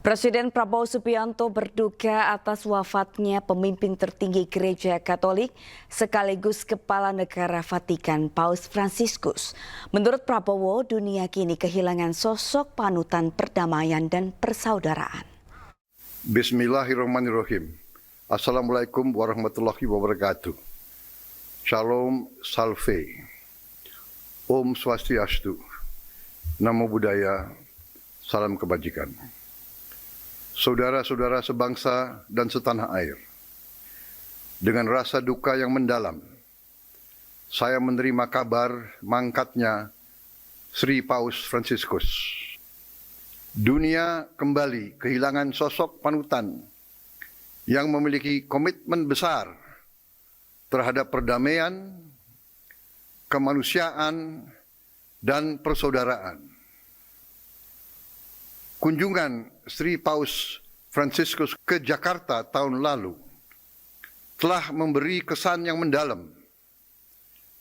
Presiden Prabowo Subianto berduka atas wafatnya pemimpin tertinggi Gereja Katolik sekaligus Kepala Negara Vatikan Paus Fransiskus. Menurut Prabowo, dunia kini kehilangan sosok panutan perdamaian dan persaudaraan. Bismillahirrahmanirrahim. Assalamualaikum warahmatullahi wabarakatuh. Shalom Salve. Om Swastiastu. Namo Buddhaya. Salam kebajikan. Saudara-saudara sebangsa dan setanah air, dengan rasa duka yang mendalam, saya menerima kabar mangkatnya Sri Paus Fransiskus. Dunia kembali kehilangan sosok panutan yang memiliki komitmen besar terhadap perdamaian, kemanusiaan, dan persaudaraan. Kunjungan Sri Paus Fransiskus ke Jakarta tahun lalu telah memberi kesan yang mendalam,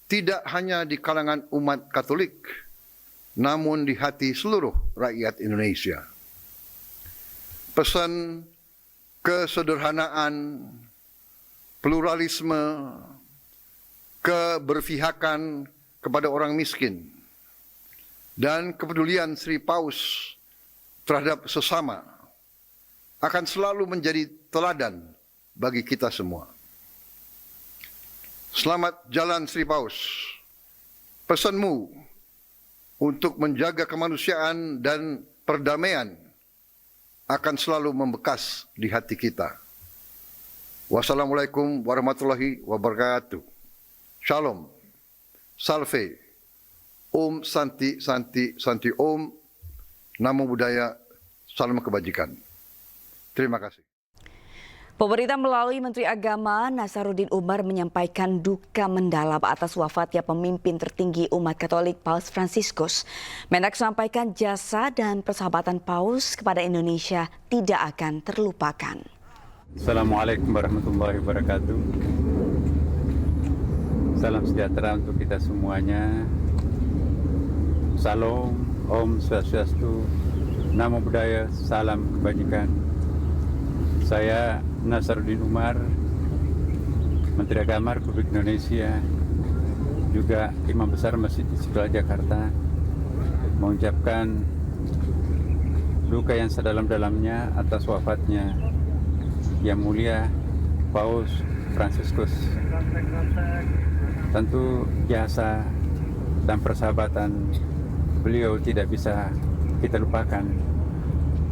tidak hanya di kalangan umat Katolik, namun di hati seluruh rakyat Indonesia. Pesan kesederhanaan, pluralisme, keberpihakan kepada orang miskin, dan kepedulian Sri Paus terhadap sesama akan selalu menjadi teladan bagi kita semua. Selamat jalan Sri Paus. Pesanmu untuk menjaga kemanusiaan dan perdamaian akan selalu membekas di hati kita. Wassalamualaikum warahmatullahi wabarakatuh. Shalom. Salve. Om Santi Santi Santi Om. Namo Buddhaya, salam kebajikan. Terima kasih. Pemerintah melalui Menteri Agama Nasaruddin Umar menyampaikan duka mendalam atas wafatnya pemimpin tertinggi umat Katolik Paus Fransiskus. Mendak sampaikan jasa dan persahabatan Paus kepada Indonesia tidak akan terlupakan. Assalamualaikum warahmatullahi wabarakatuh. Salam sejahtera untuk kita semuanya. Salam. Om Swastiastu, Namo Buddhaya, salam kebajikan. Saya Nasaruddin Umar, Menteri Agama Republik Indonesia, juga Imam Besar Masjid Istiqlal Jakarta, mengucapkan duka yang sedalam-dalamnya atas wafatnya Yang Mulia Paus Fransiskus. Tentu jasa dan persahabatan beliau tidak bisa kita lupakan.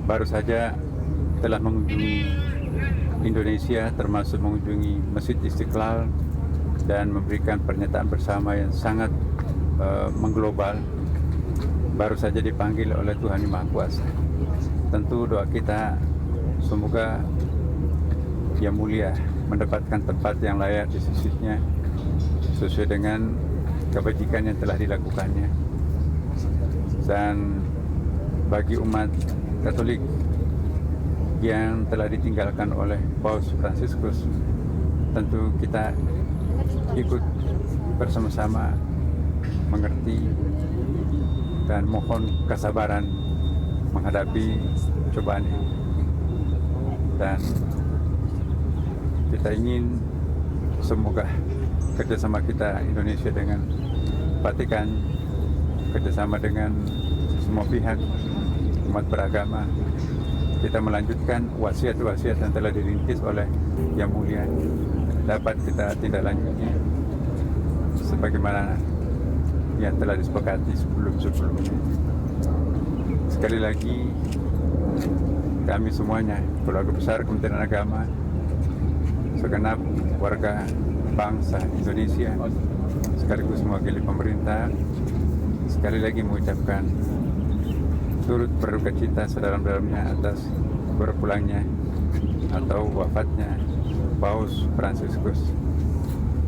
Baru saja telah mengunjungi Indonesia, termasuk mengunjungi Masjid Istiqlal dan memberikan pernyataan bersama yang sangat mengglobal. Baru saja dipanggil oleh Tuhan Yang Maha Kuasa. Tentu doa kita semoga Yang Mulia mendapatkan tempat yang layak di sisinya sesuai dengan kebajikan yang telah dilakukannya. Dan bagi umat Katolik yang telah ditinggalkan oleh Paus Fransiskus, tentu kita ikut bersama-sama mengerti dan mohon kesabaran menghadapi cobaan ini. Dan kita ingin semoga kerjasama kita Indonesia dengan Vatikan, kerjasama dengan semua pihak umat beragama, kita melanjutkan wasiat-wasiat yang telah dirintis oleh Yang Mulia dapat kita tindak lanjuti sebagaimana yang telah disepakati sebelum-sebelumnya. Sekali lagi, kami semuanya, keluarga besar Kementerian Agama, segenap warga bangsa Indonesia, sekaligus mewakili pemerintah, sekali lagi mengucapkan turut berduka cita sedalam-dalamnya atas berpulangnya atau wafatnya Paus Fransiskus